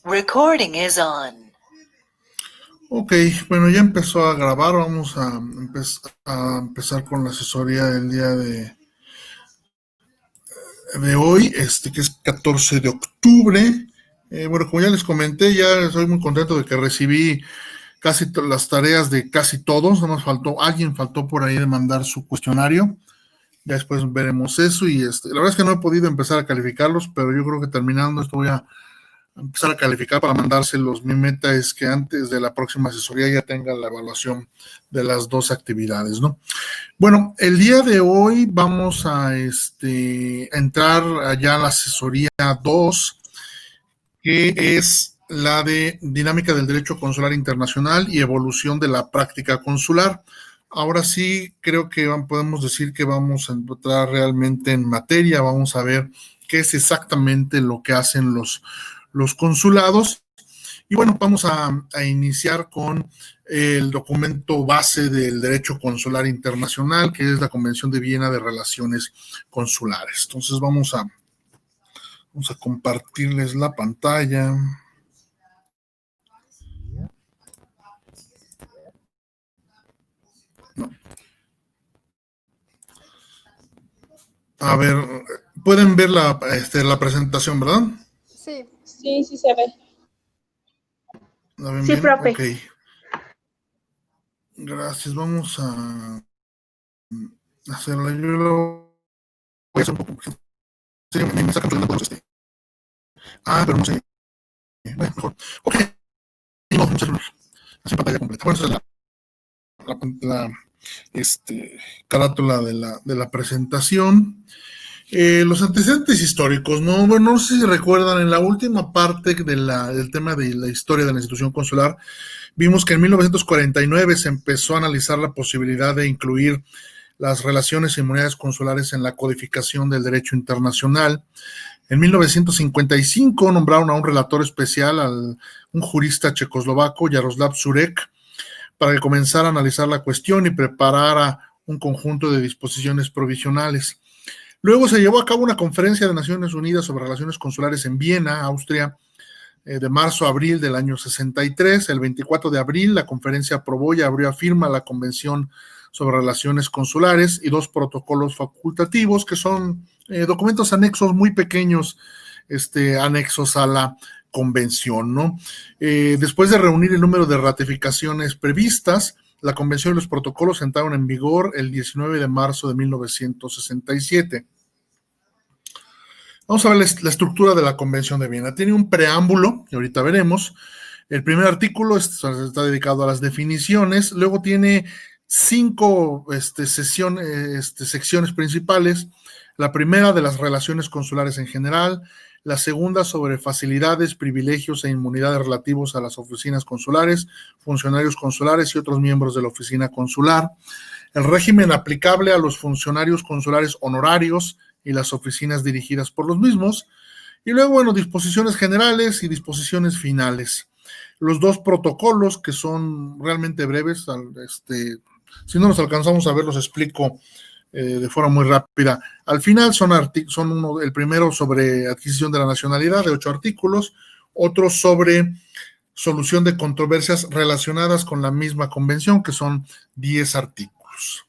Recording is on. Ok, bueno, ya empezó a grabar. Vamos a, empezar con la asesoría del día de hoy, que es 14 de octubre. Bueno, como ya les comenté, ya estoy muy contento de que recibí casi las tareas de casi todos. Nada más alguien faltó por ahí de mandar su cuestionario. Ya después veremos eso y la verdad es que no he podido empezar a calificarlos, pero yo creo que terminando esto voy a empezar a calificar para mandárselos. Mi meta es que antes de la próxima asesoría ya tenga la evaluación de las dos actividades, ¿no? Bueno, el día de hoy vamos a entrar allá a la asesoría 2, que es la de dinámica del derecho consular internacional y evolución de la práctica consular. Ahora sí, creo que podemos decir que vamos a entrar realmente en materia. Vamos a ver qué es exactamente lo que hacen los consulados. Y bueno, vamos a iniciar con el documento base del derecho consular internacional, que es la Convención de Viena de Relaciones Consulares. Entonces vamos a compartirles la pantalla. No. A ver, pueden ver la presentación, ¿verdad? Sí, sí se ve. ¿La ven sí, bien? profe. Ok. Gracias. Vamos a hacerla. Yo lo voy a hacer un poco. Me sacan pero no sé. Bueno, mejor. Ok. No, vamos a hacerlo así en pantalla completa. Bueno, esa es la carátula de la presentación. Los antecedentes históricos, ¿no? Bueno, no sé si recuerdan, en la última parte del tema de la historia de la institución consular, vimos que en 1949 se empezó a analizar la posibilidad de incluir las relaciones e inmunidades consulares en la codificación del derecho internacional. En 1955 nombraron a un relator especial, un jurista checoslovaco, Jaroslav Zurek, para que comenzara a analizar la cuestión y preparara un conjunto de disposiciones provisionales. Luego se llevó a cabo una conferencia de Naciones Unidas sobre relaciones consulares en Viena, Austria, de marzo a abril del año 63. El 24 de abril la conferencia aprobó y abrió a firma la Convención sobre Relaciones Consulares y dos protocolos facultativos, que son documentos anexos muy pequeños, anexos a la convención, ¿no? Después de reunir el número de ratificaciones previstas, la convención y los protocolos entraron en vigor el 19 de marzo de 1967. Vamos a ver la estructura de la Convención de Viena. Tiene un preámbulo, que ahorita veremos. El primer artículo está dedicado a las definiciones. Luego tiene 5 secciones principales. La primera de las relaciones consulares en general. La segunda sobre facilidades, privilegios e inmunidades relativos a las oficinas consulares, funcionarios consulares y otros miembros de la oficina consular. El régimen aplicable a los funcionarios consulares honorarios y las oficinas dirigidas por los mismos. Y luego, bueno, disposiciones generales y disposiciones finales. Los dos protocolos, que son realmente breves, si no nos alcanzamos a ver, los explico de forma muy rápida. Al final son el primero sobre adquisición de la nacionalidad, de 8 artículos, otro sobre solución de controversias relacionadas con la misma convención, que son 10 artículos.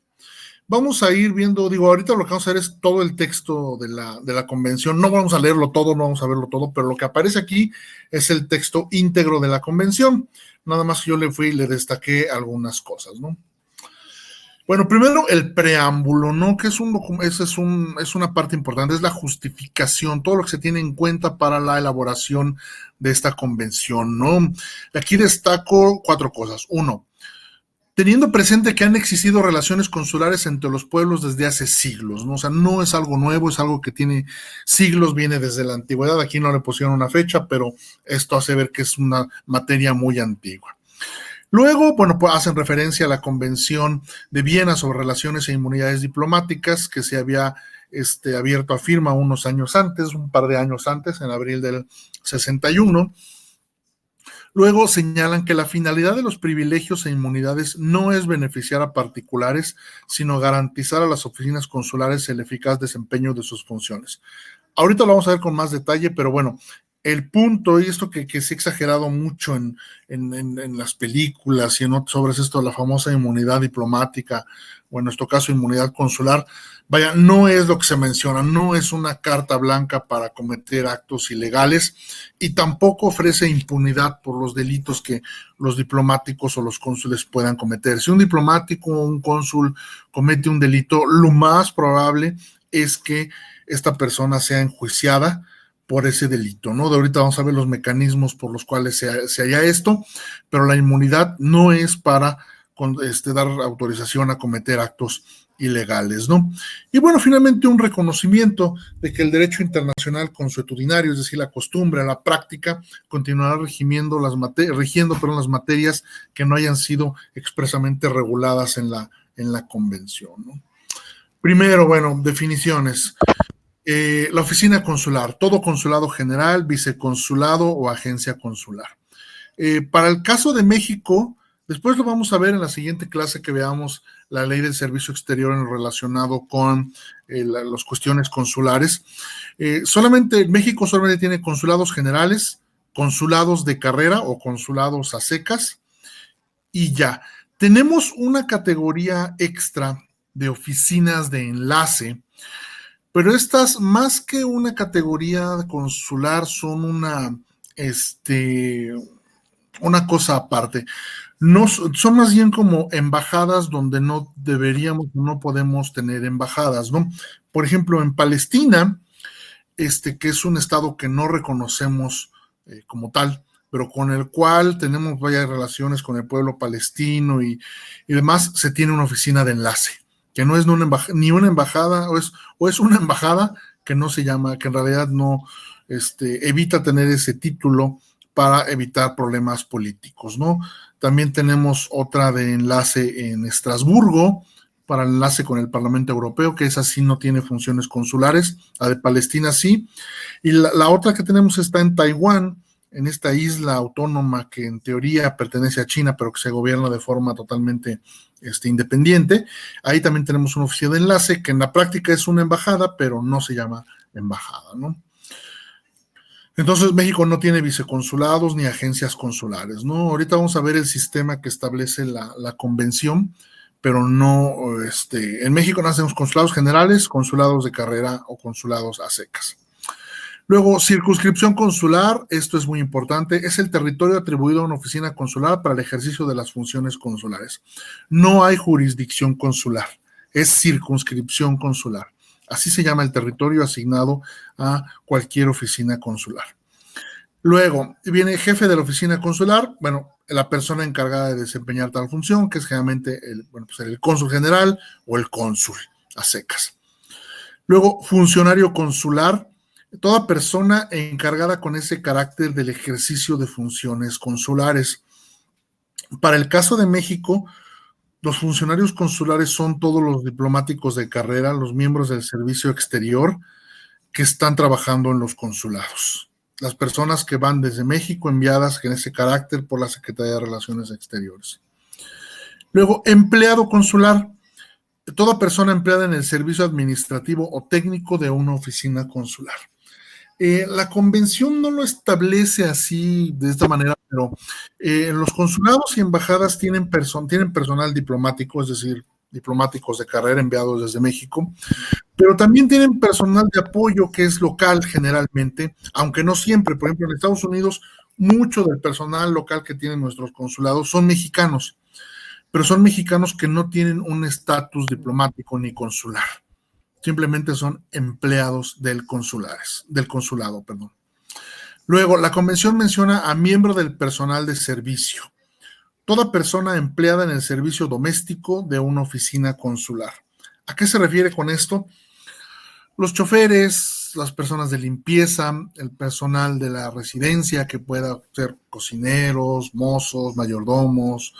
Vamos a ir viendo, ahorita lo que vamos a hacer es todo el texto de la convención. No vamos a leerlo todo, no vamos a verlo todo, pero lo que aparece aquí es el texto íntegro de la convención. Nada más que yo le destaqué algunas cosas, ¿no? Bueno, primero el preámbulo, ¿no? Que es una parte importante, es la justificación, todo lo que se tiene en cuenta para la elaboración de esta convención, ¿no? Aquí destaco 4 cosas. 1, teniendo presente que han existido relaciones consulares entre los pueblos desde hace siglos, ¿no? O sea, no es algo nuevo, es algo que tiene siglos, viene desde la antigüedad. Aquí no le pusieron una fecha, pero esto hace ver que es una materia muy antigua. Luego, bueno, pues hacen referencia a la Convención de Viena sobre relaciones e inmunidades diplomáticas, que se había abierto a firma unos años antes, un par de años antes, en abril del 61. Luego señalan que la finalidad de los privilegios e inmunidades no es beneficiar a particulares, sino garantizar a las oficinas consulares el eficaz desempeño de sus funciones. Ahorita lo vamos a ver con más detalle, pero bueno, El punto, y esto que se ha exagerado mucho en las películas y en otras obras, esto de la famosa inmunidad diplomática, o en nuestro caso inmunidad consular, vaya, no es lo que se menciona, no es una carta blanca para cometer actos ilegales y tampoco ofrece impunidad por los delitos que los diplomáticos o los cónsules puedan cometer. Si un diplomático o un cónsul comete un delito, lo más probable es que esta persona sea enjuiciada por ese delito, ¿no? De ahorita vamos a ver los mecanismos por los cuales se halla esto, pero la inmunidad no es para dar autorización a cometer actos ilegales, ¿no? Y bueno, finalmente un reconocimiento de que el derecho internacional consuetudinario, es decir, la costumbre, la práctica, continuará rigiendo las materias que no hayan sido expresamente reguladas en la convención, ¿no? Primero, bueno, definiciones. La oficina consular, todo consulado general, viceconsulado o agencia consular. Para el caso de México, después lo vamos a ver en la siguiente clase que veamos la ley del servicio exterior en relacionado con las cuestiones consulares. México solamente tiene consulados generales, consulados de carrera o consulados a secas y ya. Tenemos una categoría extra de oficinas de enlace, pero estas, más que una categoría consular, son una cosa aparte. No, son más bien como embajadas donde no deberíamos, no podemos tener embajadas, ¿no? Por ejemplo, en Palestina, que es un estado que no reconocemos como tal, pero con el cual tenemos varias relaciones con el pueblo palestino y demás, se tiene una oficina de enlace, que no es ni una embajada, o es una embajada que no se llama, que en realidad no evita tener ese título para evitar problemas políticos, ¿no? También tenemos otra de enlace en Estrasburgo, para el enlace con el Parlamento Europeo, que esa sí no tiene funciones consulares, la de Palestina sí, y la otra que tenemos está en Taiwán, en esta isla autónoma que en teoría pertenece a China, pero que se gobierna de forma totalmente independiente. Ahí también tenemos una oficina de enlace que en la práctica es una embajada, pero no se llama embajada, ¿no? Entonces México no tiene viceconsulados ni agencias consulares, ¿no? Ahorita vamos a ver el sistema que establece la convención, pero no, en México no hacemos consulados generales, consulados de carrera o consulados a secas. Luego, circunscripción consular, esto es muy importante, es el territorio atribuido a una oficina consular para el ejercicio de las funciones consulares. No hay jurisdicción consular, es circunscripción consular. Así se llama el territorio asignado a cualquier oficina consular. Luego, viene jefe de la oficina consular, bueno, la persona encargada de desempeñar tal función, que es generalmente el cónsul general o el cónsul, a secas. Luego, funcionario consular, toda persona encargada con ese carácter del ejercicio de funciones consulares. Para el caso de México, los funcionarios consulares son todos los diplomáticos de carrera, los miembros del servicio exterior que están trabajando en los consulados. Las personas que van desde México enviadas en ese carácter por la Secretaría de Relaciones Exteriores. Luego, empleado consular, toda persona empleada en el servicio administrativo o técnico de una oficina consular. La convención no lo establece así, de esta manera, pero los consulados y embajadas tienen personal diplomático, es decir, diplomáticos de carrera enviados desde México, pero también tienen personal de apoyo que es local generalmente, aunque no siempre. Por ejemplo, en Estados Unidos, mucho del personal local que tienen nuestros consulados son mexicanos, pero son mexicanos que no tienen un estatus diplomático ni consular. Simplemente son empleados del consulado. Luego, la convención menciona a miembro del personal de servicio. Toda persona empleada en el servicio doméstico de una oficina consular. ¿A qué se refiere con esto? Los choferes, las personas de limpieza, el personal de la residencia que pueda ser cocineros, mozos, mayordomos,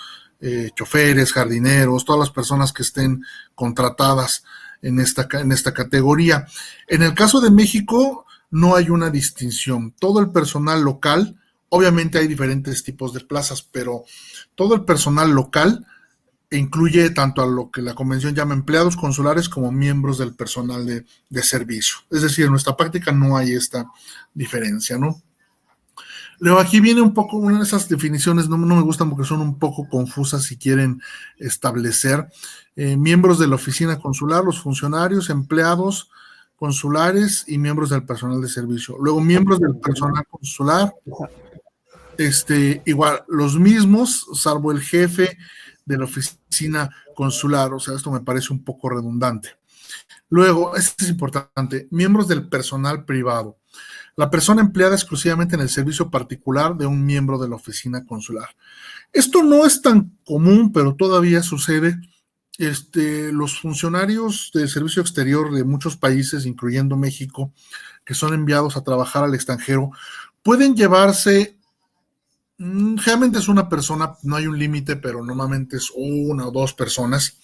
choferes, jardineros, todas las personas que estén contratadas en esta categoría. En el caso de México no hay una distinción. Todo el personal local, obviamente hay diferentes tipos de plazas, pero todo el personal local incluye tanto a lo que la convención llama empleados consulares como miembros del personal de servicio. Es decir, en nuestra práctica no hay esta diferencia, ¿no? Luego aquí viene un poco, una de esas definiciones no me gustan porque son un poco confusas si quieren establecer. Miembros de la oficina consular, los funcionarios, empleados consulares y miembros del personal de servicio. Luego, miembros del personal consular, igual, los mismos, salvo el jefe de la oficina consular. O sea, esto me parece un poco redundante. Luego, esto es importante, miembros del personal privado. La persona empleada exclusivamente en el servicio particular de un miembro de la oficina consular. Esto no es tan común, pero todavía sucede. Los funcionarios de servicio exterior de muchos países, incluyendo México, que son enviados a trabajar al extranjero, pueden llevarse, generalmente es una persona, no hay un límite, pero normalmente es una o dos personas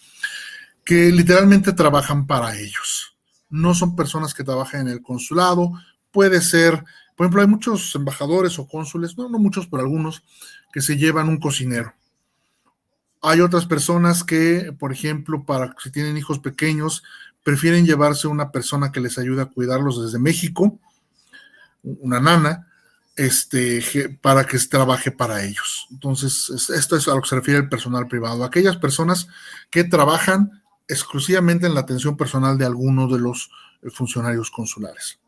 que literalmente trabajan para ellos. No son personas que trabajan en el consulado. Puede ser, por ejemplo, hay muchos embajadores o cónsules, no muchos, pero algunos, que se llevan un cocinero. Hay otras personas que, por ejemplo, para si tienen hijos pequeños, prefieren llevarse una persona que les ayude a cuidarlos desde México, una nana, para que trabaje para ellos. Entonces, esto es a lo que se refiere el personal privado. Aquellas personas que trabajan exclusivamente en la atención personal de alguno de los funcionarios consulares.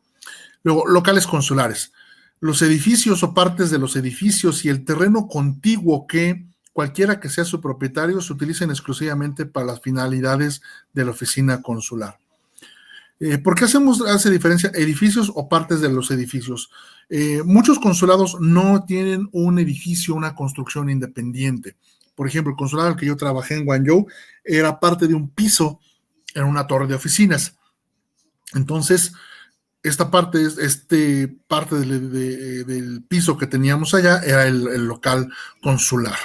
Luego, locales consulares. Los edificios o partes de los edificios y el terreno contiguo que cualquiera que sea su propietario se utilicen exclusivamente para las finalidades de la oficina consular. ¿Por qué hace diferencia edificios o partes de los edificios? Muchos consulados no tienen un edificio, una construcción independiente. Por ejemplo, el consulado al que yo trabajé en Guangzhou era parte de un piso en una torre de oficinas. Entonces, esta parte, parte del piso que teníamos allá era el local consular.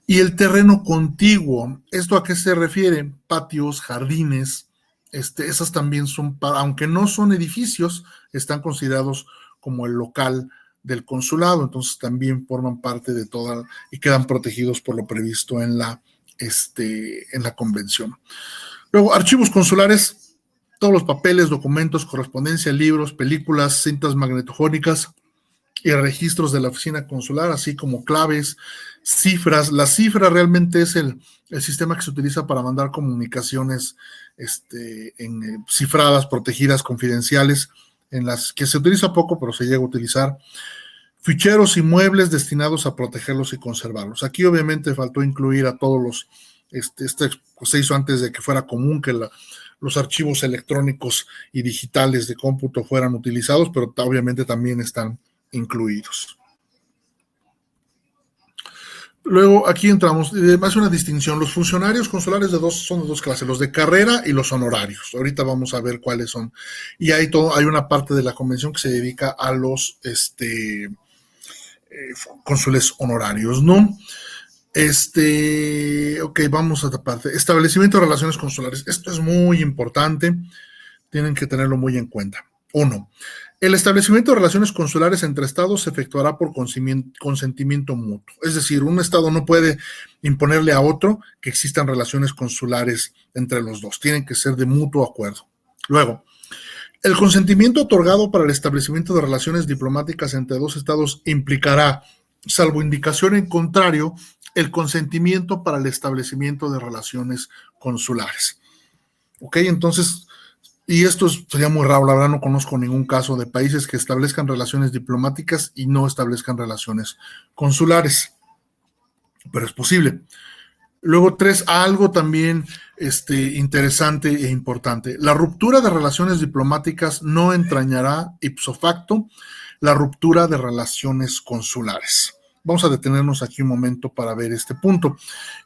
Y el terreno contiguo, ¿esto a qué se refiere? Patios, jardines, esas también son, aunque no son edificios, están considerados como el local del consulado, entonces también forman parte de toda y quedan protegidos por lo previsto en la convención. Luego, archivos consulares, todos los papeles, documentos, correspondencia, libros, películas, cintas magnetofónicas y registros de la oficina consular, así como claves, cifras. La cifra realmente es el sistema que se utiliza para mandar comunicaciones cifradas, protegidas, confidenciales, en las que se utiliza poco, pero se llega a utilizar. Ficheros y muebles destinados a protegerlos y conservarlos. Aquí obviamente faltó incluir a todos los, se hizo antes de que fuera común que los archivos electrónicos y digitales de cómputo fueran utilizados, pero obviamente también están incluidos. Luego aquí entramos, hace una distinción. Los funcionarios consulares son de dos clases, los de carrera y los honorarios. Ahorita vamos a ver cuáles son. Y hay una parte de la convención que se dedica a los cónsules honorarios, ¿no? Ok, vamos a esta parte. Establecimiento de relaciones consulares. Esto es muy importante. Tienen que tenerlo muy en cuenta. 1. El establecimiento de relaciones consulares entre estados se efectuará por consentimiento mutuo. Es decir, un estado no puede imponerle a otro que existan relaciones consulares entre los dos. Tienen que ser de mutuo acuerdo. Luego, el consentimiento otorgado para el establecimiento de relaciones diplomáticas entre dos estados implicará, salvo indicación en contrario, el consentimiento para el establecimiento de relaciones consulares. Ok, entonces, y esto sería muy raro, la verdad no conozco ningún caso de países que establezcan relaciones diplomáticas y no establezcan relaciones consulares, pero es posible. Luego 3, algo también interesante e importante. La ruptura de relaciones diplomáticas no entrañará ipso facto la ruptura de relaciones consulares. Vamos a detenernos aquí un momento para ver este punto.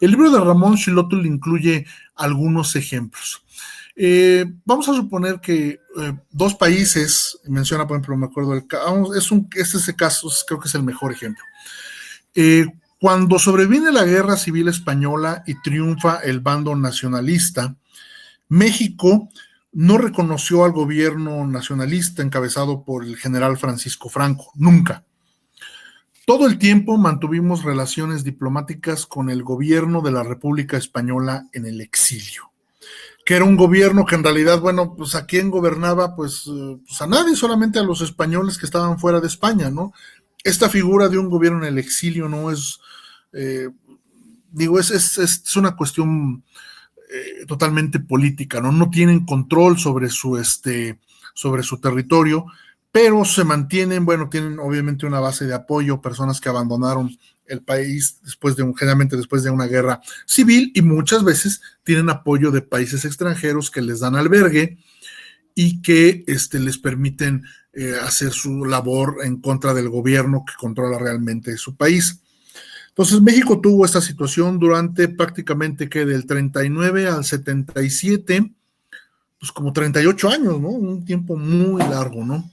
El libro de Ramón Xilótl incluye algunos ejemplos. Vamos a suponer que dos países, menciona por ejemplo, me acuerdo del caso, ese caso creo que es el mejor ejemplo. Cuando sobreviene la Guerra Civil Española y triunfa el bando nacionalista, México no reconoció al gobierno nacionalista encabezado por el general Francisco Franco, nunca. Todo el tiempo mantuvimos relaciones diplomáticas con el gobierno de la República Española en el exilio, que era un gobierno que en realidad, bueno, pues a quién gobernaba, pues a nadie, solamente a los españoles que estaban fuera de España, ¿no? esta figura de un gobierno en el exilio no es, es una cuestión totalmente política, ¿no? No tienen control sobre su territorio, pero se mantienen, bueno, tienen obviamente una base de apoyo, personas que abandonaron el país generalmente después de una guerra civil, y muchas veces tienen apoyo de países extranjeros que les dan albergue y que les permiten hacer su labor en contra del gobierno que controla realmente su país. Entonces México tuvo esta situación durante prácticamente que del 39 al 77, pues como 38 años, ¿no? Un tiempo muy largo, ¿no?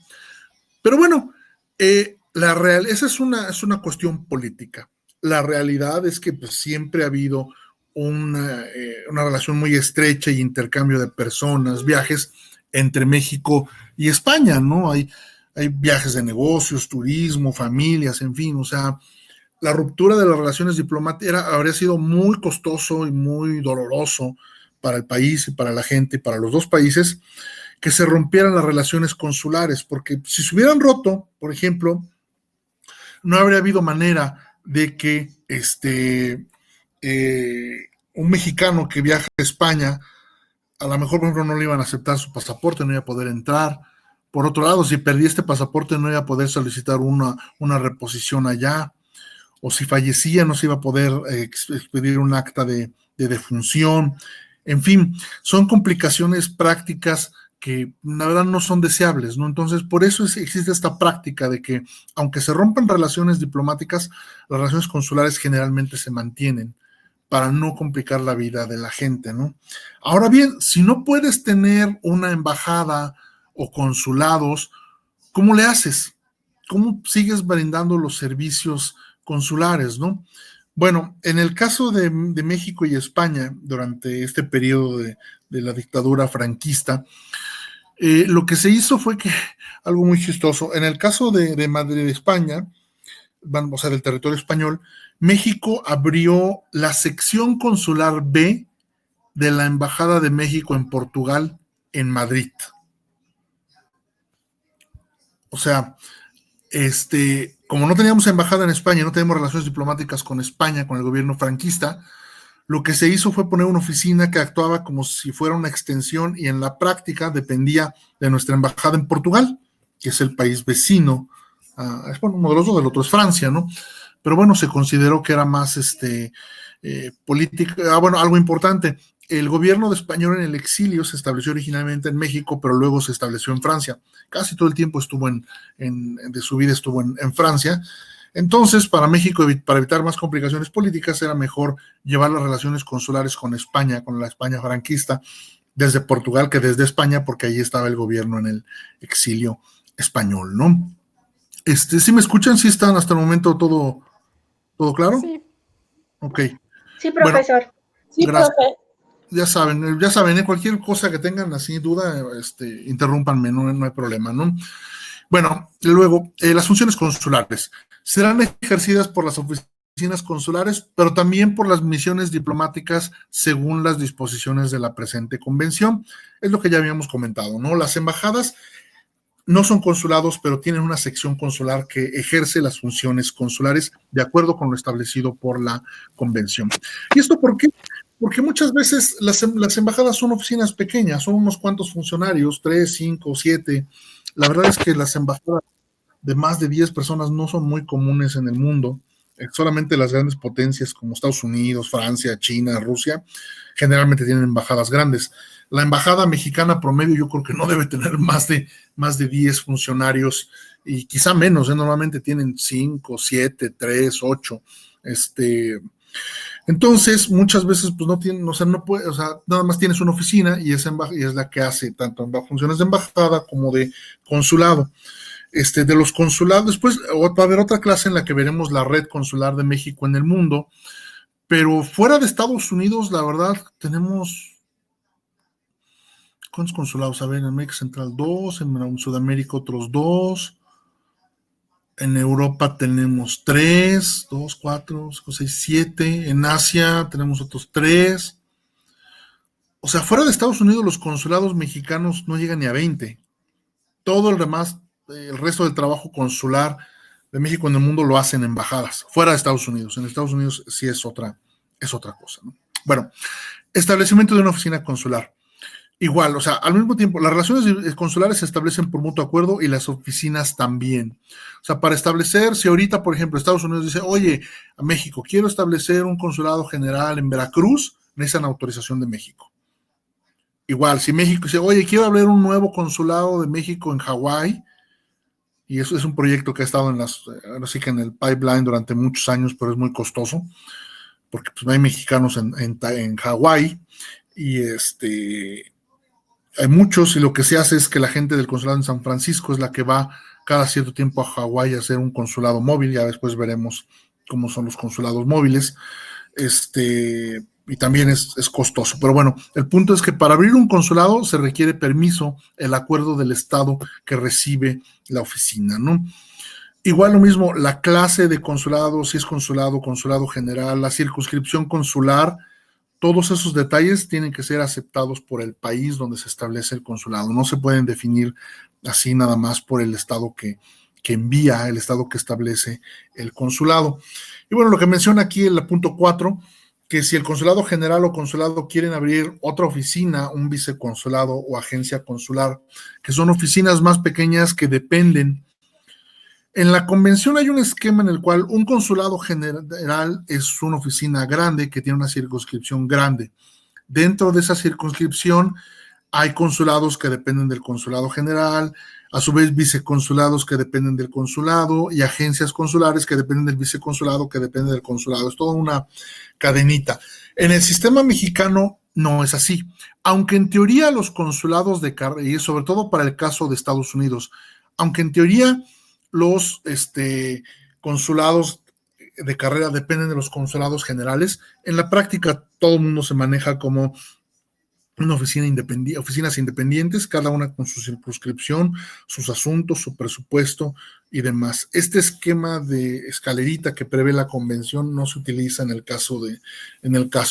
Pero bueno, esa es una cuestión política. La realidad es que pues, siempre ha habido una relación muy estrecha y intercambio de personas, viajes entre México y España, ¿no? Hay viajes de negocios, turismo, familias, en fin, o sea, la ruptura de las relaciones diplomáticas habría sido muy costoso y muy doloroso para el país y para la gente y para los dos países que se rompieran las relaciones consulares, porque si se hubieran roto, por ejemplo, no habría habido manera de que un mexicano que viaja a España, a lo mejor, por ejemplo, no le iban a aceptar su pasaporte, no iba a poder entrar. Por otro lado, si perdía este pasaporte, no iba a poder solicitar una reposición allá, o si fallecía, no se iba a poder expedir un acta de defunción. En fin, son complicaciones prácticas que la verdad no son deseables, ¿no? Entonces, por eso existe esta práctica de que, aunque se rompan relaciones diplomáticas, las relaciones consulares generalmente se mantienen para no complicar la vida de la gente, ¿no? Ahora bien, si no puedes tener una embajada o consulados, ¿cómo le haces? ¿Cómo sigues brindando los servicios consulares, no? Bueno, en el caso de México y España, durante este periodo de la dictadura franquista, lo que se hizo fue que, algo muy chistoso, en el caso de Madrid, España, o sea, del territorio español, México abrió la sección consular B de la Embajada de México en Portugal, en Madrid. O sea, como no teníamos embajada en España, no tenemos relaciones diplomáticas con España, con el gobierno franquista, lo que se hizo fue poner una oficina que actuaba como si fuera una extensión y en la práctica dependía de nuestra embajada en Portugal, que es el país vecino. Es bueno, uno de los dos, del otro es Francia, ¿no? Pero bueno, se consideró que era más política. Bueno, algo importante, el gobierno de español en el exilio se estableció originalmente en México, pero luego se estableció en Francia. Casi todo el tiempo estuvo de su vida estuvo en Francia. Entonces, para México, para evitar más complicaciones políticas, era mejor llevar las relaciones consulares con España, con la España franquista, desde Portugal que desde España, porque ahí estaba el gobierno en el exilio español, ¿no? ¿Sí me escuchan? ¿Sí están hasta el momento todo claro? Sí. Ok. Sí, profesor. Bueno, sí, gracias. profe. Ya saben, cualquier cosa que tengan así duda, interrúmpanme, no hay problema, ¿no? Bueno, luego, las funciones consulares serán ejercidas por las oficinas consulares, pero también por las misiones diplomáticas según las disposiciones de la presente convención. Es lo que ya habíamos comentado, ¿no? Las embajadas no son consulados, pero tienen una sección consular que ejerce las funciones consulares de acuerdo con lo establecido por la convención. ¿Y esto por qué? Porque muchas veces las embajadas son oficinas pequeñas, son unos cuantos funcionarios, 3, 5, 7. La verdad es que las embajadas de más de 10 personas no son muy comunes en el mundo. Solamente las grandes potencias como Estados Unidos, Francia, China, Rusia, generalmente tienen embajadas grandes. La embajada mexicana promedio yo creo que no debe tener más de 10 funcionarios y quizá menos, normalmente tienen 5, 7, 3, 8. Entonces, muchas veces pues no tienen, no puede, nada más tienes una oficina y es la que hace tanto funciones de embajada como de consulado. De los consulados, después va a haber otra clase en la que veremos la red consular de México en el mundo, pero fuera de Estados Unidos, la verdad, tenemos, ¿cuántos consulados? A ver, en América Central 2, en Sudamérica otros 2, en Europa tenemos 3, 2, 4, 5, 6, 7, en Asia tenemos otros 3. O sea, fuera de Estados Unidos los consulados mexicanos no llegan ni a 20. Todo el demás, el resto del trabajo consular de México en el mundo lo hacen embajadas, fuera de Estados Unidos. En Estados Unidos sí es otra cosa, ¿no? Bueno, establecimiento de una oficina consular. Igual, o sea, al mismo tiempo, las relaciones consulares se establecen por mutuo acuerdo y las oficinas también. O sea, para establecer, si ahorita, por ejemplo, Estados Unidos dice, oye, a México, quiero establecer un consulado general en Veracruz, necesitan autorización de México. Igual, si México dice, oye, quiero abrir un nuevo consulado de México en Hawái, y eso es un proyecto que ha estado así que en el pipeline durante muchos años, pero es muy costoso, porque pues, no hay mexicanos en Hawái, y hay muchos, y lo que se hace es que la gente del consulado en San Francisco es la que va cada cierto tiempo a Hawái a hacer un consulado móvil. Ya después veremos cómo son los consulados móviles. Y también es costoso. Pero bueno, el punto es que para abrir un consulado se requiere permiso, el acuerdo del estado que recibe la oficina, ¿no? Igual lo mismo, la clase de consulado, si es consulado, consulado general, la circunscripción consular, todos esos detalles tienen que ser aceptados por el país donde se establece el consulado. No se pueden definir así nada más por el estado que envía, el estado que establece el consulado. Y bueno, lo que menciona aquí en el punto 4, que si el consulado general o consulado quieren abrir otra oficina, un viceconsulado o agencia consular, que son oficinas más pequeñas que dependen. En la convención hay un esquema en el cual un consulado general es una oficina grande que tiene una circunscripción grande. Dentro de esa circunscripción hay consulados que dependen del consulado general, a su vez viceconsulados que dependen del consulado y agencias consulares que dependen del viceconsulado que depende del consulado. Es toda una cadenita. En el sistema mexicano no es así, aunque en teoría los consulados de carrera, y sobre todo para el caso de Estados Unidos, aunque en teoría los consulados de carrera dependen de los consulados generales, en la práctica todo el mundo se maneja como una oficinas independientes, cada una con su circunscripción, sus asuntos, su presupuesto y demás. Este esquema de escalerita que prevé la convención no se utiliza en el caso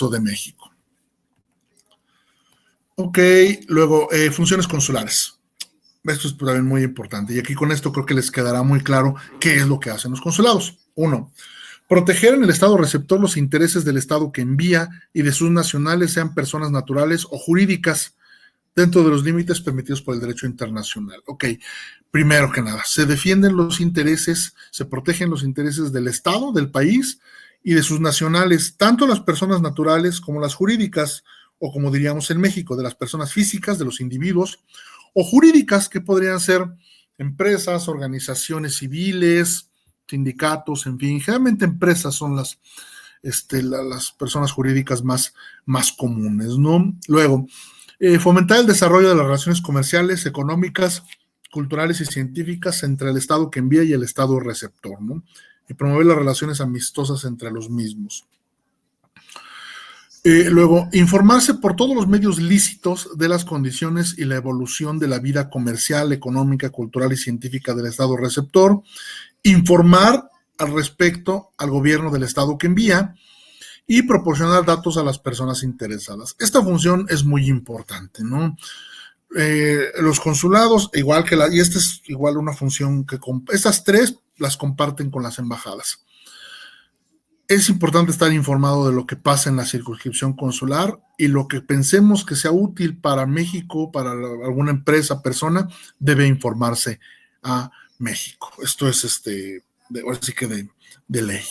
de México. Ok, luego, funciones consulares. Esto es también muy importante y aquí con esto creo que les quedará muy claro qué es lo que hacen los consulados. 1. Proteger en el estado receptor los intereses del estado que envía y de sus nacionales, sean personas naturales o jurídicas, dentro de los límites permitidos por el derecho internacional. Ok, primero que nada, se defienden los intereses, se protegen los intereses del estado, del país y de sus nacionales, tanto las personas naturales como las jurídicas, o como diríamos en México, de las personas físicas, de los individuos, o jurídicas, que podrían ser empresas, organizaciones civiles, sindicatos, en fin, generalmente empresas son las personas jurídicas más comunes, ¿no? Luego, fomentar el desarrollo de las relaciones comerciales, económicas, culturales y científicas entre el estado que envía y el estado receptor, ¿no? Y promover las relaciones amistosas entre los mismos. Luego, informarse por todos los medios lícitos de las condiciones y la evolución de la vida comercial, económica, cultural y científica del estado receptor. Informar al respecto al gobierno del estado que envía y proporcionar datos a las personas interesadas. Esta función es muy importante, ¿no? Los consulados, igual que y esta es igual una función que estas tres las comparten con las embajadas. Es importante estar informado de lo que pasa en la circunscripción consular y lo que pensemos que sea útil para México, para alguna empresa, persona, debe informarse a México. Esto es ahora sí que de ley.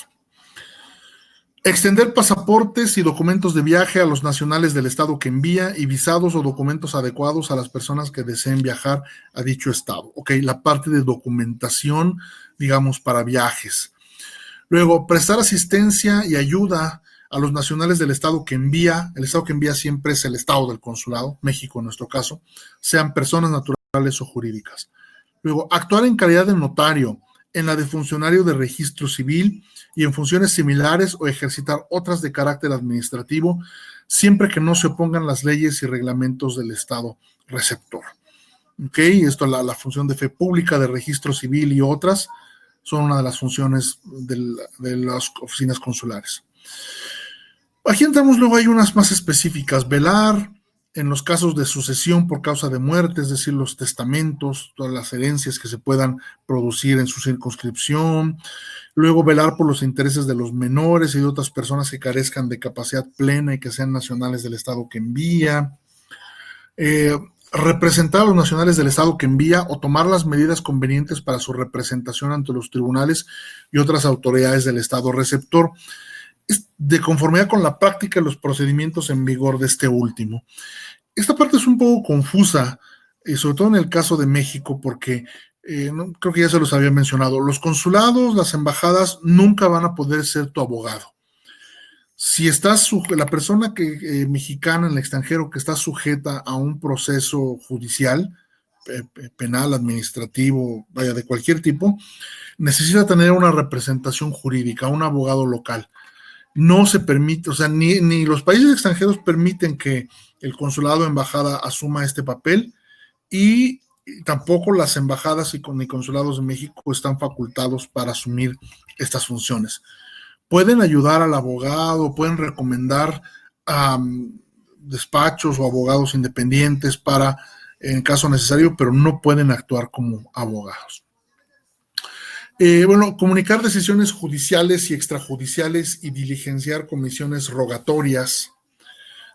Extender pasaportes y documentos de viaje a los nacionales del estado que envía y visados o documentos adecuados a las personas que deseen viajar a dicho estado. Ok, la parte de documentación, digamos, para viajes. Luego, prestar asistencia y ayuda a los nacionales del estado que envía. El estado que envía siempre es el estado del consulado, México en nuestro caso, sean personas naturales o jurídicas. Luego, actuar en calidad de notario, en la de funcionario de registro civil y en funciones similares o ejercitar otras de carácter administrativo, siempre que no se opongan las leyes y reglamentos del estado receptor. Ok, esto la función de fe pública, de registro civil y otras son una de las funciones de las oficinas consulares. Aquí entramos, luego hay unas más específicas: velar en los casos de sucesión por causa de muerte, es decir, los testamentos, todas las herencias que se puedan producir en su circunscripción. Luego, velar por los intereses de los menores y de otras personas que carezcan de capacidad plena y que sean nacionales del estado que envía. Representar a los nacionales del estado que envía o tomar las medidas convenientes para su representación ante los tribunales y otras autoridades del estado receptor, de conformidad con la práctica y los procedimientos en vigor de este último. Esta parte es un poco confusa, sobre todo en el caso de México, porque creo que ya se los había mencionado, los consulados, las embajadas nunca van a poder ser tu abogado. Si estás la persona mexicana en el extranjero que está sujeta a un proceso judicial, penal, administrativo, vaya, de cualquier tipo, necesita tener una representación jurídica, un abogado local. No se permite, o sea, ni los países extranjeros permiten que el consulado o embajada asuma este papel, y tampoco las embajadas y consulados de México están facultados para asumir estas funciones. Pueden ayudar al abogado, pueden recomendar despachos o abogados independientes en caso necesario, pero no pueden actuar como abogados. Comunicar decisiones judiciales y extrajudiciales y diligenciar comisiones rogatorias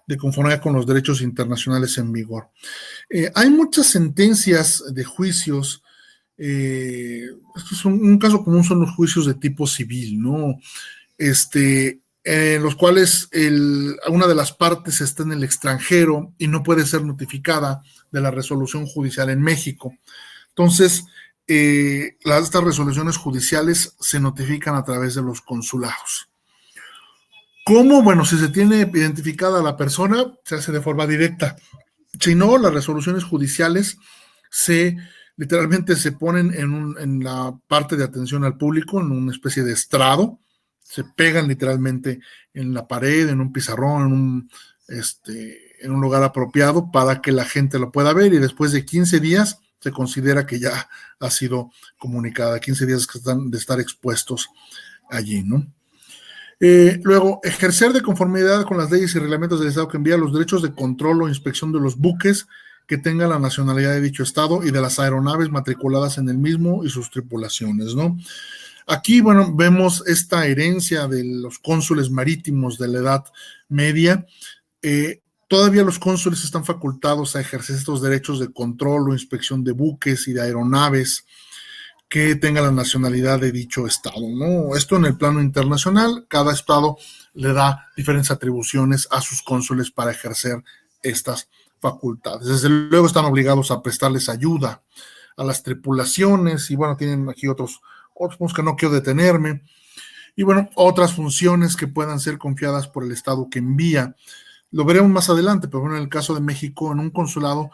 de conformidad con los derechos internacionales en vigor. Hay muchas sentencias de juicios. Esto es un caso común, son los juicios de tipo civil, ¿no? En los cuales una de las partes está en el extranjero y no puede ser notificada de la resolución judicial en México. Entonces, estas resoluciones judiciales se notifican a través de los consulados. ¿Cómo? Bueno, si se tiene identificada a la persona, se hace de forma directa. Si no, las resoluciones judiciales literalmente se ponen en la parte de atención al público, en una especie de estrado, se pegan literalmente en la pared, en un pizarrón, en un lugar apropiado para que la gente lo pueda ver, y después de 15 días se considera que ya ha sido comunicada, 15 días que están de estar expuestos allí, ¿no? Luego, ejercer de conformidad con las leyes y reglamentos del estado que envía los derechos de control o inspección de los buques que tengan la nacionalidad de dicho estado y de las aeronaves matriculadas en el mismo y sus tripulaciones, ¿no? Aquí, bueno, vemos esta herencia de los cónsules marítimos de la Edad Media. Todavía los cónsules están facultados a ejercer estos derechos de control o inspección de buques y de aeronaves que tengan la nacionalidad de dicho estado, ¿no? Esto en el plano internacional, cada estado le da diferentes atribuciones a sus cónsules para ejercer estas facultades. Desde luego están obligados a prestarles ayuda a las tripulaciones, y bueno, tienen aquí otros puntos que no quiero detenerme, y bueno, otras funciones que puedan ser confiadas por el estado que envía. Lo veremos más adelante, pero bueno, en el caso de México, en un consulado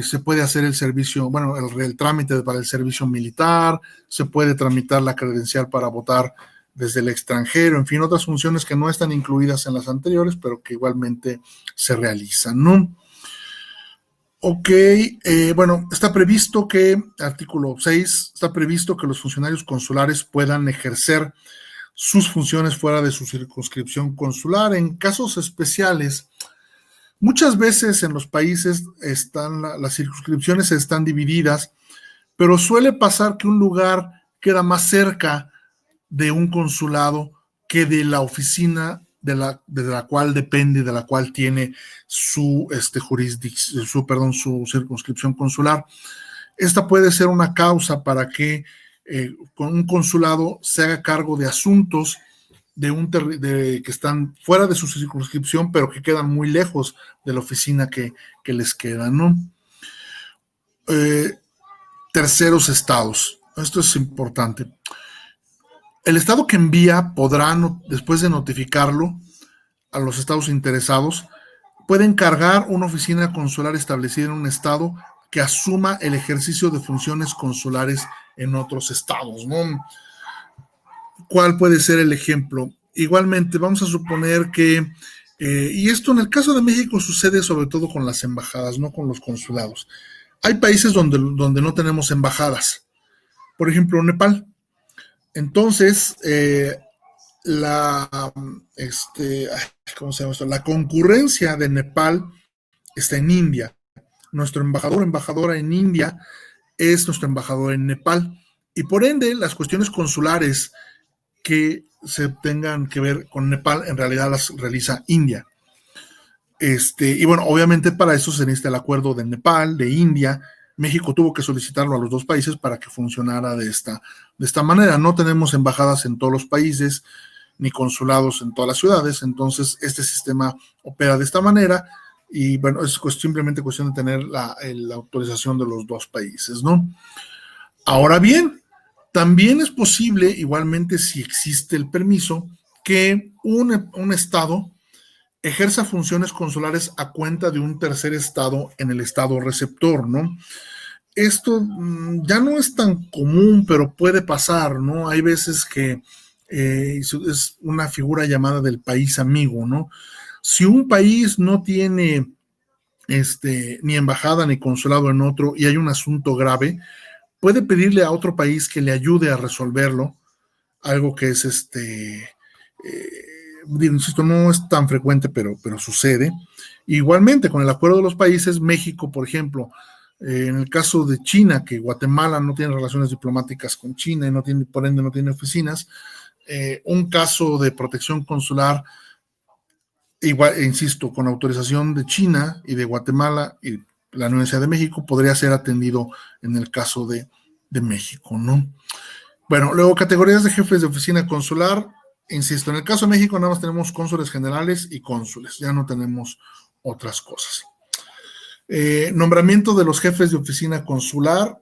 se puede hacer el servicio, bueno, el trámite para el servicio militar, se puede tramitar la credencial para votar desde el extranjero, en fin, otras funciones que no están incluidas en las anteriores, pero que igualmente se realizan, ¿no? Ok, bueno, está previsto que, artículo 6, está previsto que los funcionarios consulares puedan ejercer sus funciones fuera de su circunscripción consular en casos especiales. Muchas veces en los países las circunscripciones están divididas, pero suele pasar que un lugar queda más cerca de un consulado que de la oficina de la cual depende, de la cual tiene su circunscripción consular. Esta puede ser una causa para que con un consulado se haga cargo de asuntos que están fuera de su circunscripción, pero que quedan muy lejos de la oficina que les queda, ¿no? Terceros estados. Esto es importante. El estado que envía podrá, después de notificarlo a los estados interesados, puede encargar una oficina consular establecida en un estado que asuma el ejercicio de funciones consulares en otros estados, ¿no? ¿Cuál puede ser el ejemplo? Igualmente, vamos a suponer que, y esto en el caso de México sucede sobre todo con las embajadas, no con los consulados. Hay países donde no tenemos embajadas, por ejemplo, Nepal. Entonces, ¿cómo se llama esto? La concurrencia de Nepal está en India. Nuestro embajador o embajadora en India es nuestro embajador en Nepal. Y por ende, las cuestiones consulares que se tengan que ver con Nepal, en realidad las realiza India. Y bueno, obviamente para eso se necesita el acuerdo de Nepal, de India. México tuvo que solicitarlo a los dos países para que funcionara de esta manera. No tenemos embajadas en todos los países, ni consulados en todas las ciudades, entonces este sistema opera de esta manera y bueno, es simplemente cuestión de tener la autorización de los dos países, ¿no? Ahora bien, también es posible, igualmente si existe el permiso, que un estado ejerza funciones consulares a cuenta de un tercer estado en el estado receptor, ¿no? Esto ya no es tan común, pero puede pasar, ¿no? Hay veces que es una figura llamada del país amigo, ¿no? Si un país no tiene ni embajada ni consulado en otro y hay un asunto grave, puede pedirle a otro país que le ayude a resolverlo, algo que es insisto, no es tan frecuente, pero sucede. Igualmente, con el acuerdo de los países, México, por ejemplo, en el caso de China, que Guatemala no tiene relaciones diplomáticas con China y no tiene, por ende no tiene oficinas, un caso de protección consular, igual, insisto, con autorización de China y de Guatemala y la Universidad de México, podría ser atendido en el caso de México, ¿no? Bueno, luego categorías de jefes de oficina consular. Insisto, en el caso de México nada más tenemos cónsules generales y cónsules, ya no tenemos otras cosas. Nombramiento de los jefes de oficina consular.